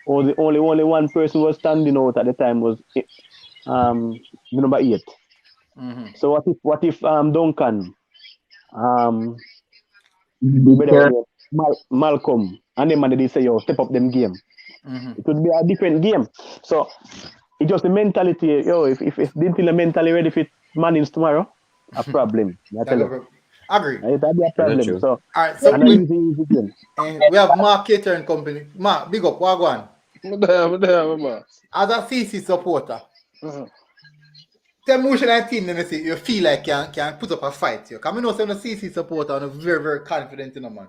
D: or the only one person was standing out at the time was the number 8. So what if Duncan Malcolm and them man they say yo step up them game. It would be a different game. So it's just the mentality. Yo, if Dinthill mentally ready for Mannings tomorrow, a problem.
A: Agree.
D: That'd be a problem.
B: True.
D: So,
A: all right, so
D: we
A: have Mark Cater and Company. Mark, big up, Wagwan. As a CC supporter, tell me which team you feel like can put up a fight. Because I know some of the CC supporter are very, very confident in a man.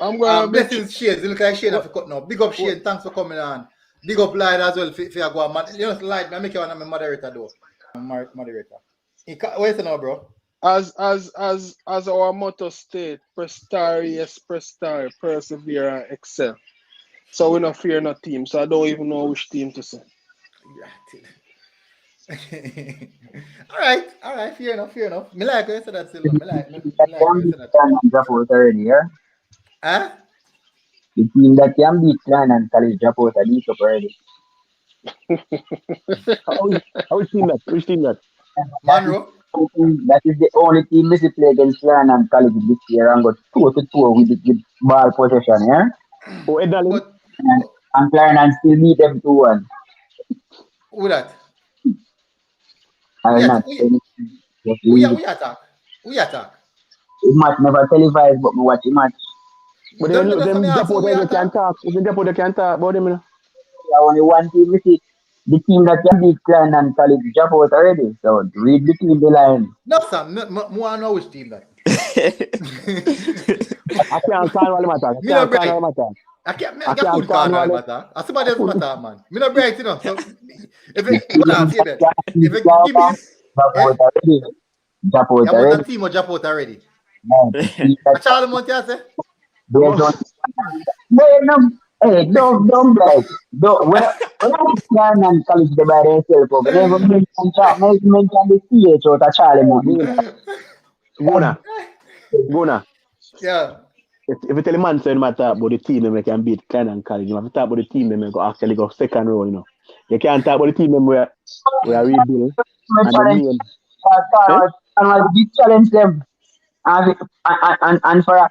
E: I'm going to
A: blessings Shane. You look like Shane have cut now. Big up Shane, thanks for coming on. Big up Light as well for you go on. You know, Light, I make you one of my moderator though. Moderator. Where's it now, bro?
E: As our motto state, press star, persevere and excel. So we don't fear no team. So I don't even know which team to say.
A: all right, fair enough. Me like you said that still. Me like you said that. Huh?
C: The team that can beat Clan and College drop out a league up already.
D: Which team that?
A: Monroe?
C: That is the only team Missy play against Clan and College this year and got 2-2 with ball possession, yeah?
D: Oh, Edalin?
C: And Clan and still beat them 2-1.
A: Who that?
C: I'm not saying
A: we attack.
C: The match never televised, but we watch the match.
D: But them drop out they can't talk. If they drop out they can't talk about them.
C: Only one team, the team that can beat Clan and College drop out already. So read between the lines.
A: No, Sam. I know which team that.
D: I can't call all matter.
A: I can't call all matter. I somebody else matter, man. Me not bright, you know. So if it give me
C: drop out already.
A: The team or drop out already. Charlie Monte say.
C: Don't like. When Clan and College the by themselves, never mention the CH out of Charlie Monte.
D: Guna.
A: Yeah.
D: If you tell a man saying matter about the team they can beat Clan and College, you have to talk about the team they go actually go second row, you know. You can't talk about the team them where rebuild and
C: we challenge them and for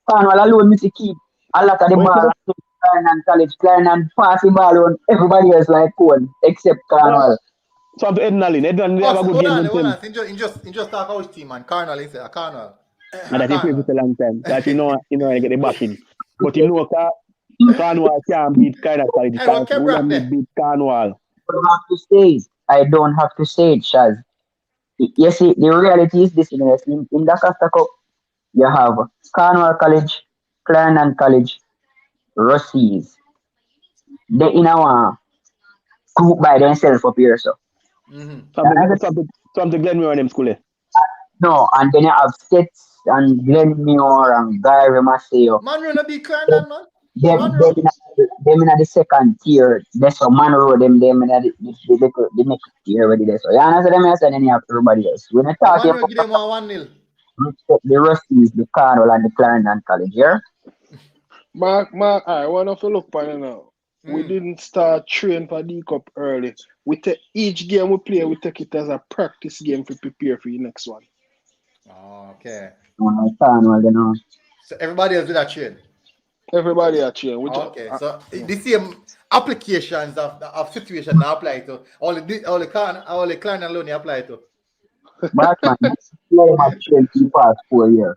C: Carnival alone me to keep a lot of the ball Clan and College, Clan and pass the ball on everybody else like Cone except Carnival.
D: So I'm to Ednalin they have a good game
A: hold on. Just talk about which team man. Carnival is a Carnival.
D: And that he plays for a long time. That you know I get the backing. But you know Carnival can't beat College. Can't beat Carnival.
C: I don't have to say it, Shaz. You see, the reality is this in the Costa Cup, you have Carnival College, Clan and College, Rossies. They in our group by themselves up here, so.
D: From the Glenmore them school.
C: No, and then you have STATHS and Glenmore and Gary Maceo.
A: Monroe no be Clan, man.
C: Them in the second tier. That's for Monroe. Them in the next tier already there. So you understand them? And then you have everybody else. When I talk
A: Monroe give them 1-0.
C: The Rusties, the Carnival, and the Clarendon College, yeah?
E: Mark, I want to look for it now. We didn't start training for the Cup early. We take each game we play, we take it as a practice game to prepare for the next one.
A: Oh, okay.
C: Carnival, you know.
A: So everybody else do that train?
E: Everybody are trained.
A: Okay, so the same applications of situation now apply to all the Clan alone apply to.
C: Batman, play my train for the past 4 years.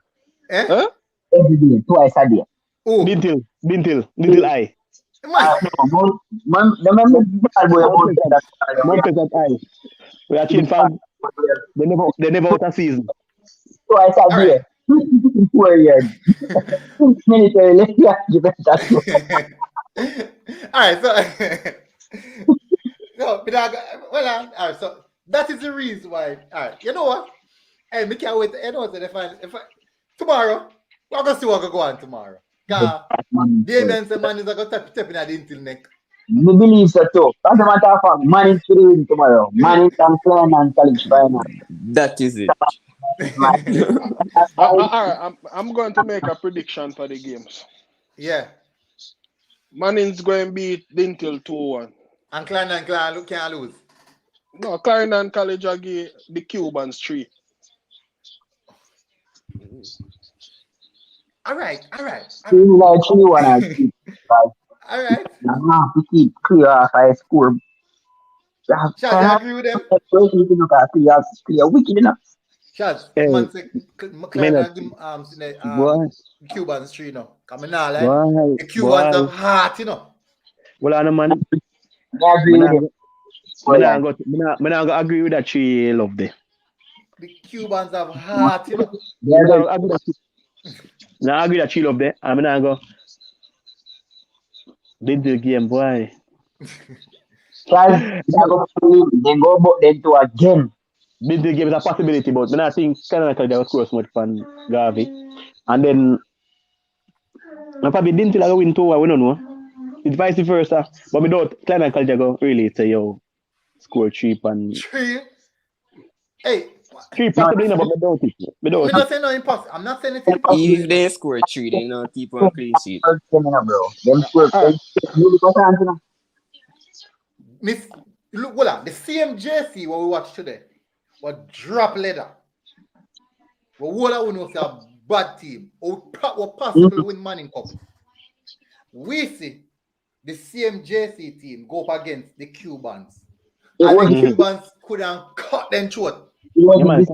A: Eh?
E: Huh?
C: every day, twice a day.
A: Oh,
D: Dinthill I.
C: Man, remember bad boy about that.
D: Memphis at I. We are changing from they never out of season.
C: Twice a
A: all
C: day.
A: right.
C: 4 years. Military, let's give it that.
A: All right, so no, but all right, so that is the reason why. All right, you know what? Hey, me can't wait. You know what? If I tomorrow, we're gonna see what go on tomorrow. Cause Damien said man is gonna tap in at the Dinthill neck.
C: Me believe so too. As a matter of fact, man is to win tomorrow. Man is and Finalists College final.
B: That is it.
E: I'm going to make a prediction for the games.
A: Yeah.
E: Manning's going to beat Dinthill 2-1.
A: And Clan can't lose.
E: No, Clarendon College will give the Cubans 3.
A: All right.
C: Team like 3-1 and 3.
A: All right.
C: You have to keep clear off a score.
A: Shaz, you agree with them?
C: Clear wicked enough.
A: Shaz,
D: Hey,
A: man say Clarendon give
D: Boy,
A: Cubans 3 now. Coming now, like
D: boy,
A: the Cubans
D: boy.
A: have heart, you know.
D: Well, I know, man.
C: I agree with him.
D: Me not go agree with that tree love there.
A: The Cubans have heart, you know.
C: They are
D: Me
C: very
D: not agree that tree love there. I'm not go. Did the game, boy.
C: Then go back then to again.
D: Did the game is a possibility, but me not think Canada will score so much from Garvey. And then I probably didn't like win 2. We don't know. It's vice versa. But me don't Canada College go really say yo score 3 and
A: 3. Hey,
D: 3 possibly no, but me don't think. Me don't
A: I'm
D: think.
A: not saying no impossible. I'm not saying it's impossible.
B: If they score 3, they not keep on clean sheet.
C: Bro. Them score.
A: Miss, look, voila, the same JC what we watched today was drop leather. But what I want to say a bad team or possible win Manning Cup. We see the same JC team go up against the Cubans. And the Cubans couldn't cut them short.
D: Yeah, man.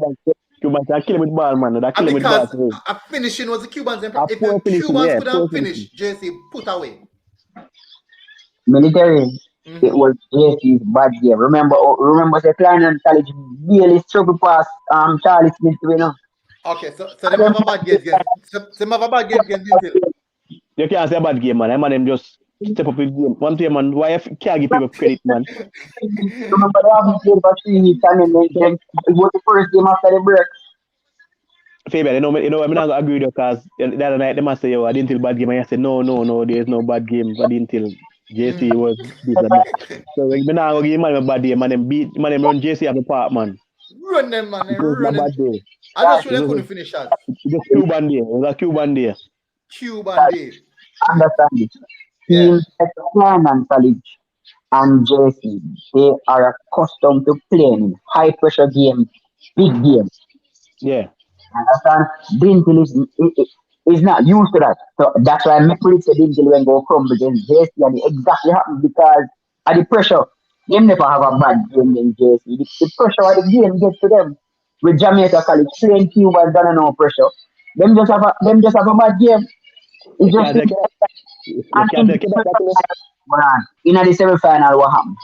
D: Cubans are killing with ball, man. They're killing with ball.
A: Because a finishing was the Cubans. If
D: poor
A: the
D: finishing,
A: Cubans
D: yeah,
A: couldn't
D: poor
A: finish, JC put away.
C: Military. It was JC's bad game. Remember the Clarendon College really struggled past Charlie Smith, you know.
A: Okay, so they have a bad game against Dinthill.
D: You can't say a bad game, man. Them just step up with game. One thing, man. Why can't give people credit, man?
C: Remember they haven't played for 3 weeks and then it was the first game after the break.
D: Fabian, I'm not gonna agree with you because the other night they must say, yo, I didn't tell bad game. And I said, no, there's no bad game. I didn't tell JC was this and that. So like, I'm not gonna give man a bad day, man. Them run JC at the park, man.
A: Run them, man. Run them.
D: Bad day.
A: I just really couldn't finish that.
D: Just Cuban day. It was a Cuban day.
A: Cuban day.
C: Understand it. Teams like Clarendon College and JC, they are accustomed to playing high pressure games, big games.
D: Yeah.
C: Understand? Dinthill is not used to that. So that's why I predict the Dinthill when go crumble against JC, and it exactly happened because of the pressure. They never have a bad game against JC. The pressure of the game gets to them. With Jamaica College playing Cubans and no pressure. Them just have a bad game. It's just in the semi-final what happened?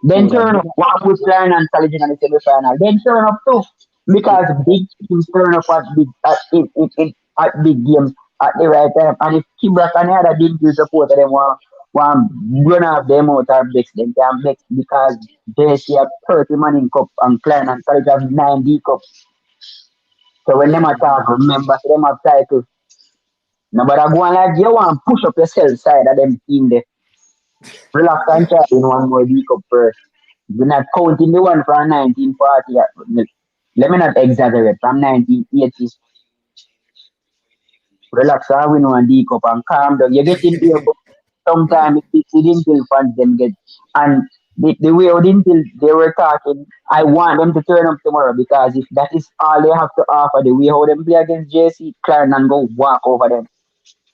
C: Then turn up what with Clarendon College in the semi-final. Then turn up too. Because big teams turn up at big games at the right time. And if Kibrak and the other big supporter them want run off them out or mix them can mix because they see a 30 Manning Cup and Clarendon College have 9 D cups. So when them attack, remember them have title. Nobody go on like you want push up yourself side of them team there. Relax and try in one more D cup first. We're not counting the one from 1940. Let me not exaggerate. From 1980. Relax and win one D cup and calm down. You get in there, but sometimes it didn't feel fans them get. And the way they were talking, I want them to turn up tomorrow because if that is all they have to offer, the way how them play against JC, Clarendon go walk over them.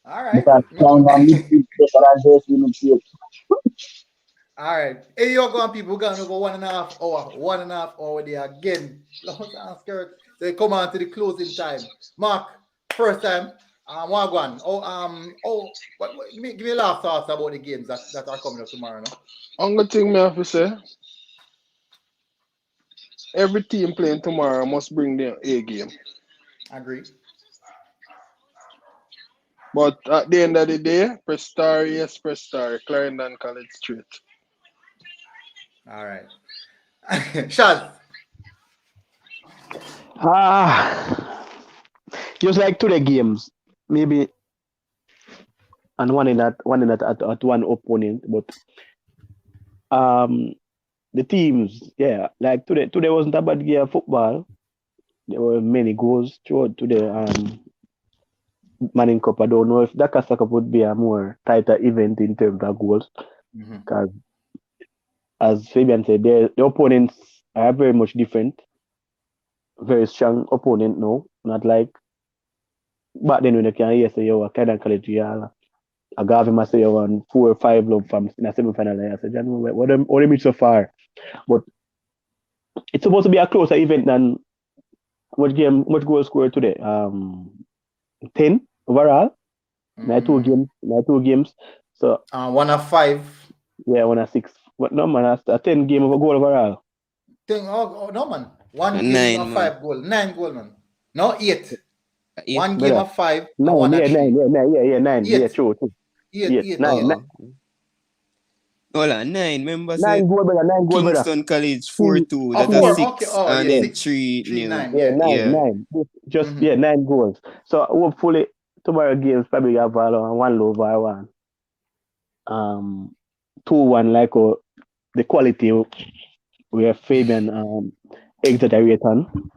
A: All right.
C: Because Clarendon midfield better than JC midfield.
A: All right. Hey, you're going people. We're going to go 1.5 hour. 1.5 hour there again. So they come on to the closing time. Mark, First time. Wagwan. Give me last thoughts about the games that are coming up tomorrow. No?
E: Only thing me have to say, every team playing tomorrow must bring their A game.
A: Agree.
E: But at the end of the day, press star, yes, press star. Clarendon College straight.
A: All right. Shaz.
D: Just like to the games, maybe, and one in that at one opponent, but the teams, yeah, like today wasn't a bad game of football. There were many goals throughout today. Manning Cup. I don't know if that Cup would be a more tighter event in terms of goals, because as Fabian said, the opponents are very much different. Very strong opponent now, not like back then when you can hear say you were kind of college, I got him say you won 4 or 5 love from in a semi-final. I said, John, what they meet so far? But it's supposed to be a closer event than much goals scored today. 10 overall. Now two games. So
A: 1 of 5.
D: Yeah, 1 of 6. But no man, a 10 game of a goal overall.
A: No man. 1 game of 5 goal. 9 goal man. No 8. 1 game of 5.
D: 9,
A: 1 of 3.
D: 9. Yeah, true.
A: 8.
D: 9.
B: Hold on, 9. Remember
D: 9 goal, brother. 9 goal, brother.
B: Kingston College 4-2. That's a 6 and then 3
A: 9.
D: Yeah, 9. Just 9 goals. So hopefully tomorrow games probably have 1 love or 1. 2-1 like the quality we have Fabian exaggerate on.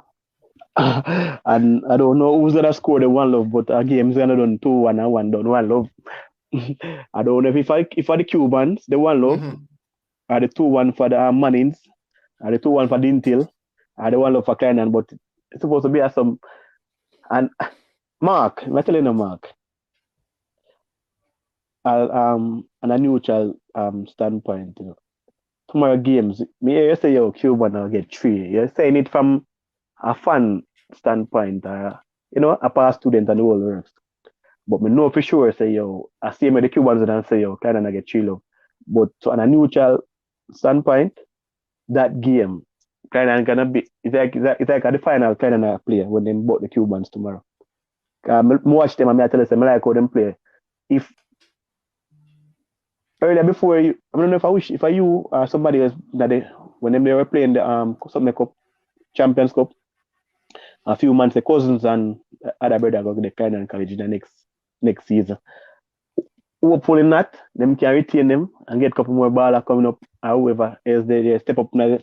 D: And I don't know who's gonna score the 1 love, but our game's gonna done 2-1 and 1 done 1 love. I don't know if for the Cubans, the 1 love, or the 2-1 for the Mannings, or the 2-1 for Dinthill, or the 1 love for Clarendon, but it's supposed to be some. And Mark, I'm telling you, Mark, on a neutral standpoint, you know, tomorrow games, me you say Cuban will get 3. You're saying it from a fan standpoint, a past student and the whole works. But me know for sure say I see me the Cubans and say Clarendon get 3 love. But so on a neutral standpoint, that game, Clarendon gonna be it's like at the final Clarendon play when they bought the Cubans tomorrow. I watch them and I tell them I like how them play. If earlier before I don't know if you or somebody else that when they were playing the something cup Champions Cup a few months, the cousins and other brother go to the Kingston College in the next season. Hopefully not, them can retain them and get a couple more ballers coming up, however, as they step up now,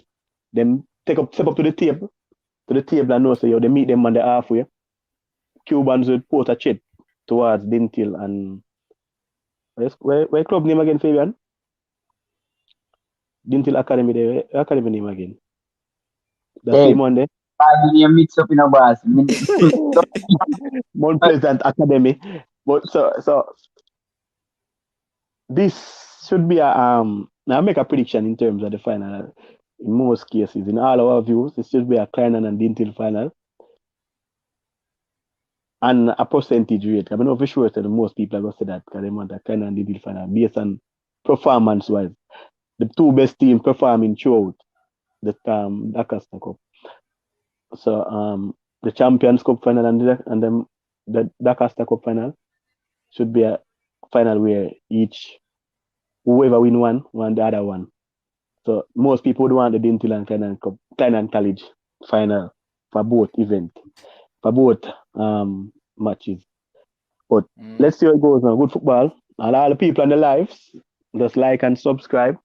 D: them step up to the table and know so they meet them on the halfway. Cubans would put a chip towards Dinthill and where club name again, Fabian? Dinthill Academy there. Academy name again. The same one there.
C: You mix up in a bus.
D: Mount Pleasant Academy. But so this should be now I make a prediction in terms of the final. In most cases, in all our views, it should be a Clarendon and Dinthill final. And a percentage rate. I know for sure that most people are going to say that because they want a Clarendon and Dinthill final based on performance wise. The 2 best teams performing throughout the Dakasta Cup. So the Champions Cup final and then the Dakasta Cup final should be a final where whoever win one the other one. So most people would want the Dinthill and Clarendon College final for both events, for both matches. But let's see how it goes now. Good football. And all the people on the lives, just like and subscribe.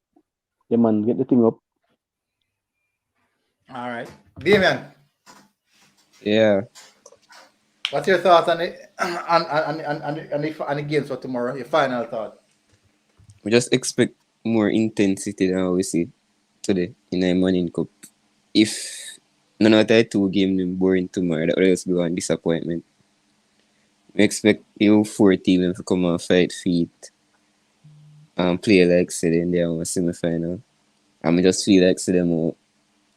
D: Yeah, man, get the thing up.
A: All right. Damian.
B: Yeah.
A: What's your thoughts on the games for tomorrow? Your final thought?
B: We just expect more intensity than we see today in the Manning Cup. If none of the 2 games are boring tomorrow, that will just be one disappointment. We expect 4 teams to come and fight feet and play like say in their semi-final. And I just feel like them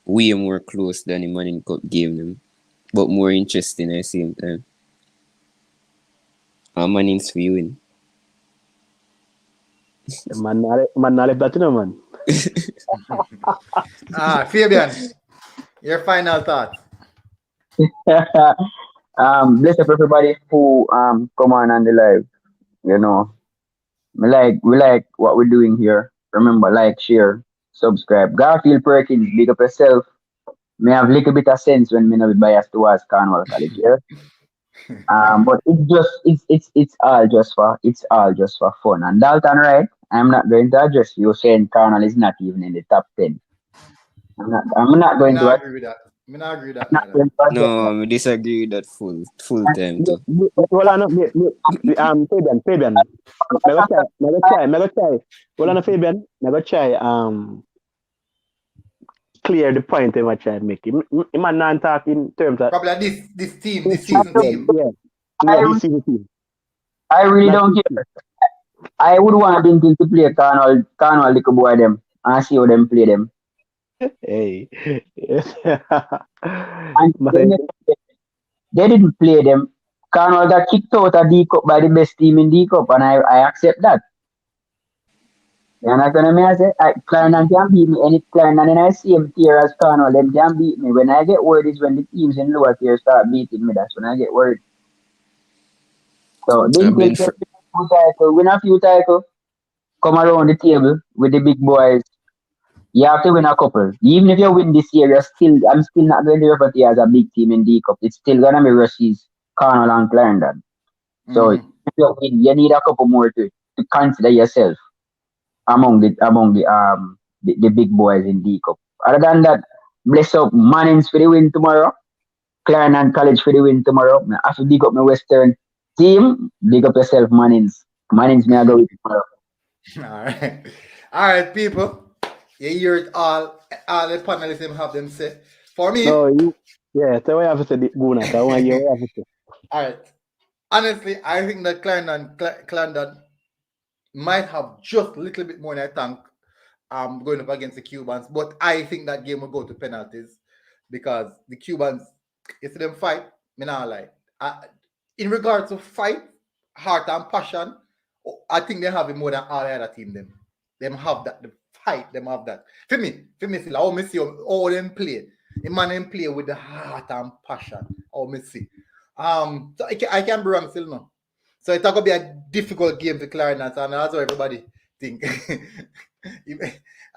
B: way more close than the Manning Cup game them, but more interesting at the same time. Manning's for you win.
D: Man, not left that, man.
A: Fabian, your final thoughts.
C: Bless up everybody who come on the live. You know, we like what we're doing here. Remember, like, share, subscribe. Garfield Perkins, big up yourself. May have little bit of sense when me not be biased towards Cornwall College, yeah. But it's all just for fun. And Dalton, right? I'm not going to address you saying Cornwall is not even in the top 10. I'm not going to
A: agree with that. I'm not agree with that.
B: No, I disagree with that full time too.
D: Well, I know, Fabian. Never try. Well, I know, Fabian. Never try. Clear the point I try to make. Him not talk in terms of
A: probably this season team.
D: Yeah, this season team.
C: I really don't care. I would want Dinthill to play Cornwall little boy them and see how them play them.
D: Hey.
C: And they didn't play them. Cornwall got kicked out of D Cup by the best team in D Cup, and I accept that. You're not gonna me say Clarendon can beat me, and if Clarendon in the same tier as Cornwall, them can beat me. When I get worried is when the teams in lower tier start beating me. That's when I get worried. So Dinthill win a few titles, come around the table with the big boys. You have to win a couple. Even if you win this year, I'm still not going to refer to you as a big team in D Cup. It's still gonna be Russies, Cornwall and Clarendon. So if you win, you need a couple more to consider yourself among the big boys in D Cup. Other than that, bless up Mannings for the win tomorrow. Clarendon College for the win tomorrow. I have to dig up my Western team. Dig up yourself, Mannings. Mannings may I go with tomorrow.
A: All right, people. You hear it all the panelists have them say. For me.
D: So so what you have to say, Guna. I want you have to say.
A: All right. Honestly, I think that Clarendon might have just a little bit more than I think going up against the Cubans, but I think that game will go to penalties because the Cubans, you see them fight, me not lie. In regards to fight, heart and passion, I think they have it more than all the other team them. Them have that, the fight, them have that. For me, still, I want me see all them play. The man them play with the heart and passion. I want me see. So I can be wrong still now. So it's going to be a difficult game for Clarendon, and that's what everybody think.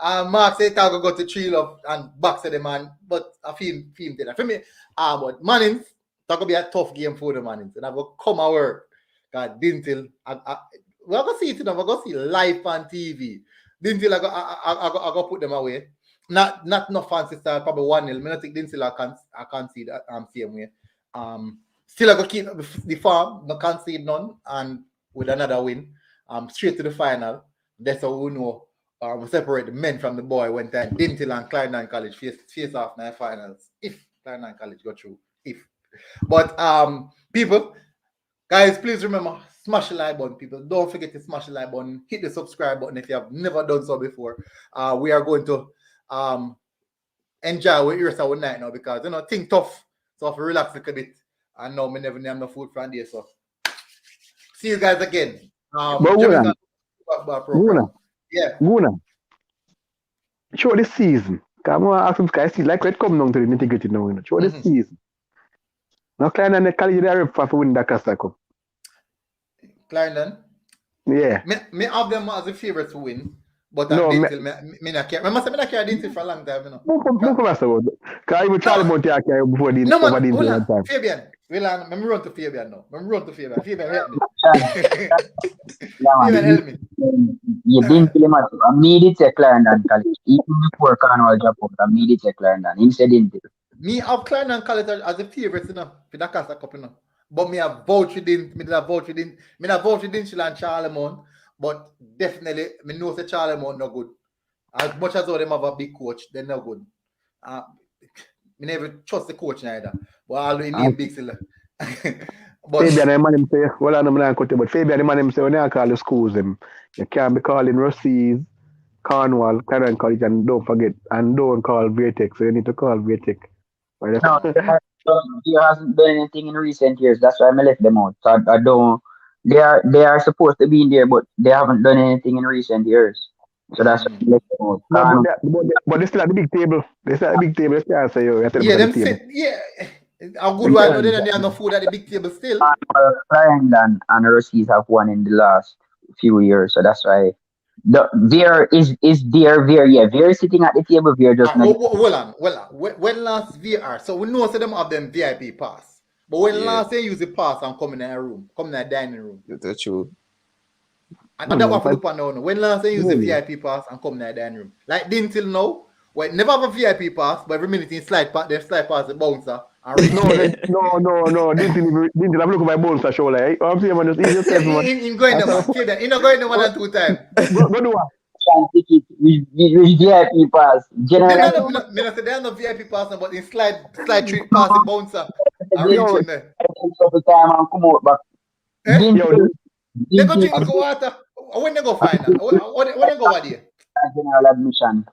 A: Mark said it's going to go to 3-love and box at the man, but I feel that. For me, but Mannings, it's going to be a tough game for the Mannings, and I will come out work. God, Dinthill, we're going to see it, we're going to see live on TV. Dinthill, I go put them away. Not no fancy style, probably 1-0. I think Dinthill I can't see that same way. Still I go keep the farm, no concede none, and with another win, straight to the final. That's how we know we separate the men from the boy when time Dinthill and Clarendon College face off in the finals. If Clarendon College go through. But people, guys, please remember, smash the like button, people. Don't forget to smash the like button, hit the subscribe button if you have never done so before. We are going to enjoy with yourself night now because things tough. So if you relax a little bit. And now me never name no food from there, so see you guys again.
D: Guna.
A: Yeah.
D: Guna. Show this season. Come on, ask some guys, see like it come down to the nitty-gritty now, Show this season. Now Clarendon College they are for win that Costa Cup.
A: Clarendon?
D: Yeah.
A: Me have them as a favorite to win. But
D: Dinthill,
A: me not care. I must have been carry Dinthill for a long time,
D: Because even Charlie Monte carry before Dinthill.
A: Fabian, let me run to Fabian now. Fabian, help me.
C: Fabian, help me. You didn't kill him at all. I made it to Clarendon College. Even before Cornwall drop out, I made it to Clarendon. He said Dinthill.
A: Me have Clarendon College as a favorite, for that Costa Cup, But me have vouched for Dinthill. Me have vouched for Dinthill and Charlemont. But definitely, me know that Charlemont no good. As much as all them have a big coach, they're no good. Me never trust the coach neither. But I'll name big still.
D: Fabian, the man him say, well, I'm not going to, but Fabian, the man him say, when I call the schools, you can't be calling Russies, Cornwall, Clarendon College, and don't forget, and don't call Vertex. So you need to call Vertex.
C: No, there hasn't been anything in recent years. That's why I left them out. So I don't They are supposed to be in there, but they haven't done anything in recent years. So that's what let them out.
D: No, but they still at the big table. They still at the big table. They can't say, yo, you have to
A: Yeah,
D: look at
A: them
D: the table.
A: sit. Yeah, a good while now. They have no food at the big table still.
C: Flying and Russies have won in the last few years, so that's why Veer is there. Veer, yeah, Veer is sitting at the table. Veer just not.
A: Hold on. When last VR, so we know them have them VIP pass. But when last they use the pass and come in a room, come in a dining room.
B: That's true.
A: And that what we look on now. When last they use the VIP pass and come in a dining room. Like Dinthill now, well, never have a VIP pass, but every minute in slide pass the bouncer.
D: No, Dinthill have look at my bouncer show like, I'm saying, man, just
A: in going there, man. You're not going there 1 and 2 times.
D: Go do what?
C: Ticket with VIP pass.
A: Generally, they have no VIP pass, but in slide 3 pass the bouncer. I reach in there.
C: Couple time and come out back.
A: They go drink the water. When they go find that? When they go over there?
C: General admission.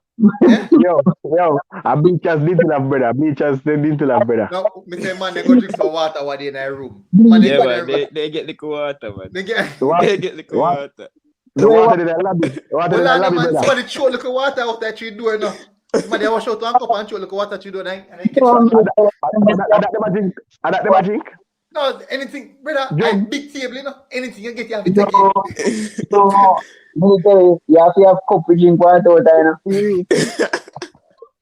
D: Yo, I bleach as Dinthill have brother. Bleach as Dinthill have brother.
A: No, me say, man, they go drink some water over there in their room.
B: Man, they get the water, man.
A: They get
B: the water.
D: The water in the lobby. Water in the lobby, brother.
A: Somebody throw a little water out that tree door now. Somebody wash out one cup and throw a little water to door and they catch
D: it. I that drink.
A: No, anything, brother. Big table, you know. Anything you get, you have to take it.
C: You have to have cup to drink water out there, you know.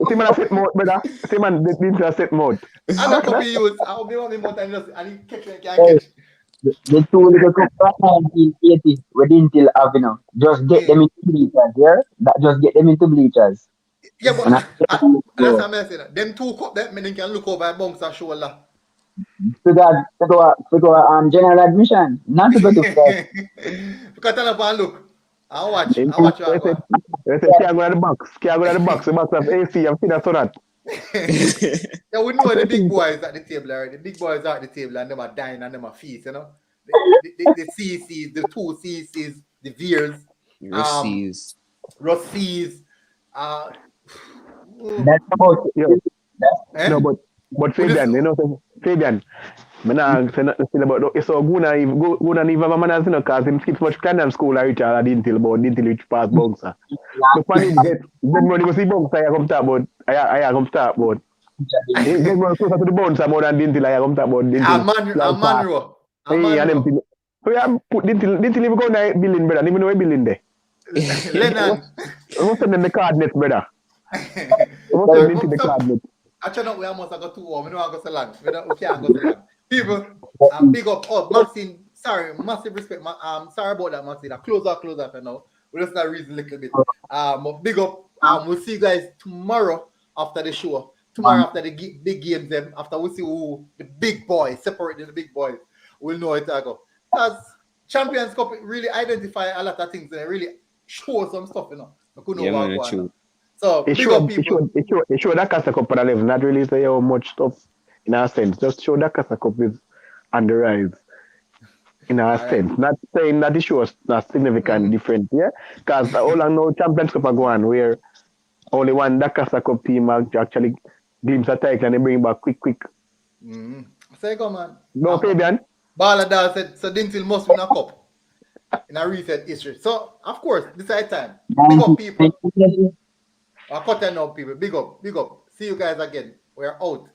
D: See, man, I set mouth, brother. See, man, they didn't set mouth.
A: And that could be used. I'll be one more time and he catch it, can't catch.
C: The 2 little cups of 1980 we didn't till Avenue. Just get them into bleachers, yeah? Just get them into bleachers.
A: Yeah, but that's what I'm saying. Them 2 cups that mean can look over a bouncer shoulder.
C: To go general admission. Not to go to class.
A: Because tell up and look. I'll watch you.
D: They say, can't go to the box. Can't go to the box. The box have AC and feed so that.
A: Yeah, we know the big boys at the table already. The big boys are at the table and them are dying and them are feast, you know. The CCs, the 2 CCs, the Veers, Russies.
C: That's about it.
D: No, but Fabian, you know, Fabian, I'm say nothing still about it's so good and even a man has because him skip much kind of school I reach all Dinthill about Dinthill which pass bouncer. The funny get then when you see bouncer I come talk about I come talk about. Then when closer to the bouncer more than Dinthill I come talk about Dinthill.
A: A man row.
D: Hey, and them thing. So you put Dinthill even go na building brother, even know where building there.
A: Lennon.
D: What's the name the card net brother? What's the name the card net?
A: Actually, we almost got 2 hours. We don't go to lunch. We can't go to lunch. People, big up. Oh, Maxine, sorry, massive respect. Sorry about that, Maxine. Close up for now. We just not reason a little bit. Big up. We'll see you guys tomorrow after the show. Tomorrow after the big games. Then after we see who the big boys separating the big boys. We'll know it go. Because Champions Cup really identify a lot of things and it really show some stuff, you know. I couldn't know what going on. So
D: it showed that Casa Cup on the level, not really say how much stuff in a sense. Just show that Casa Cup is on the rise in a sense. Not saying that the show is not significantly different, yeah? Because all I know Champions Cup are going where only one that Casa Cup team actually glimpse a title and they bring back quick.
A: Say go, man.
D: No, Fabian.
A: Balladar said so Dinthill must win a cup in a recent history. So of course, this is time. Big up people. I cut that now, people. Big up. See you guys again. We're out.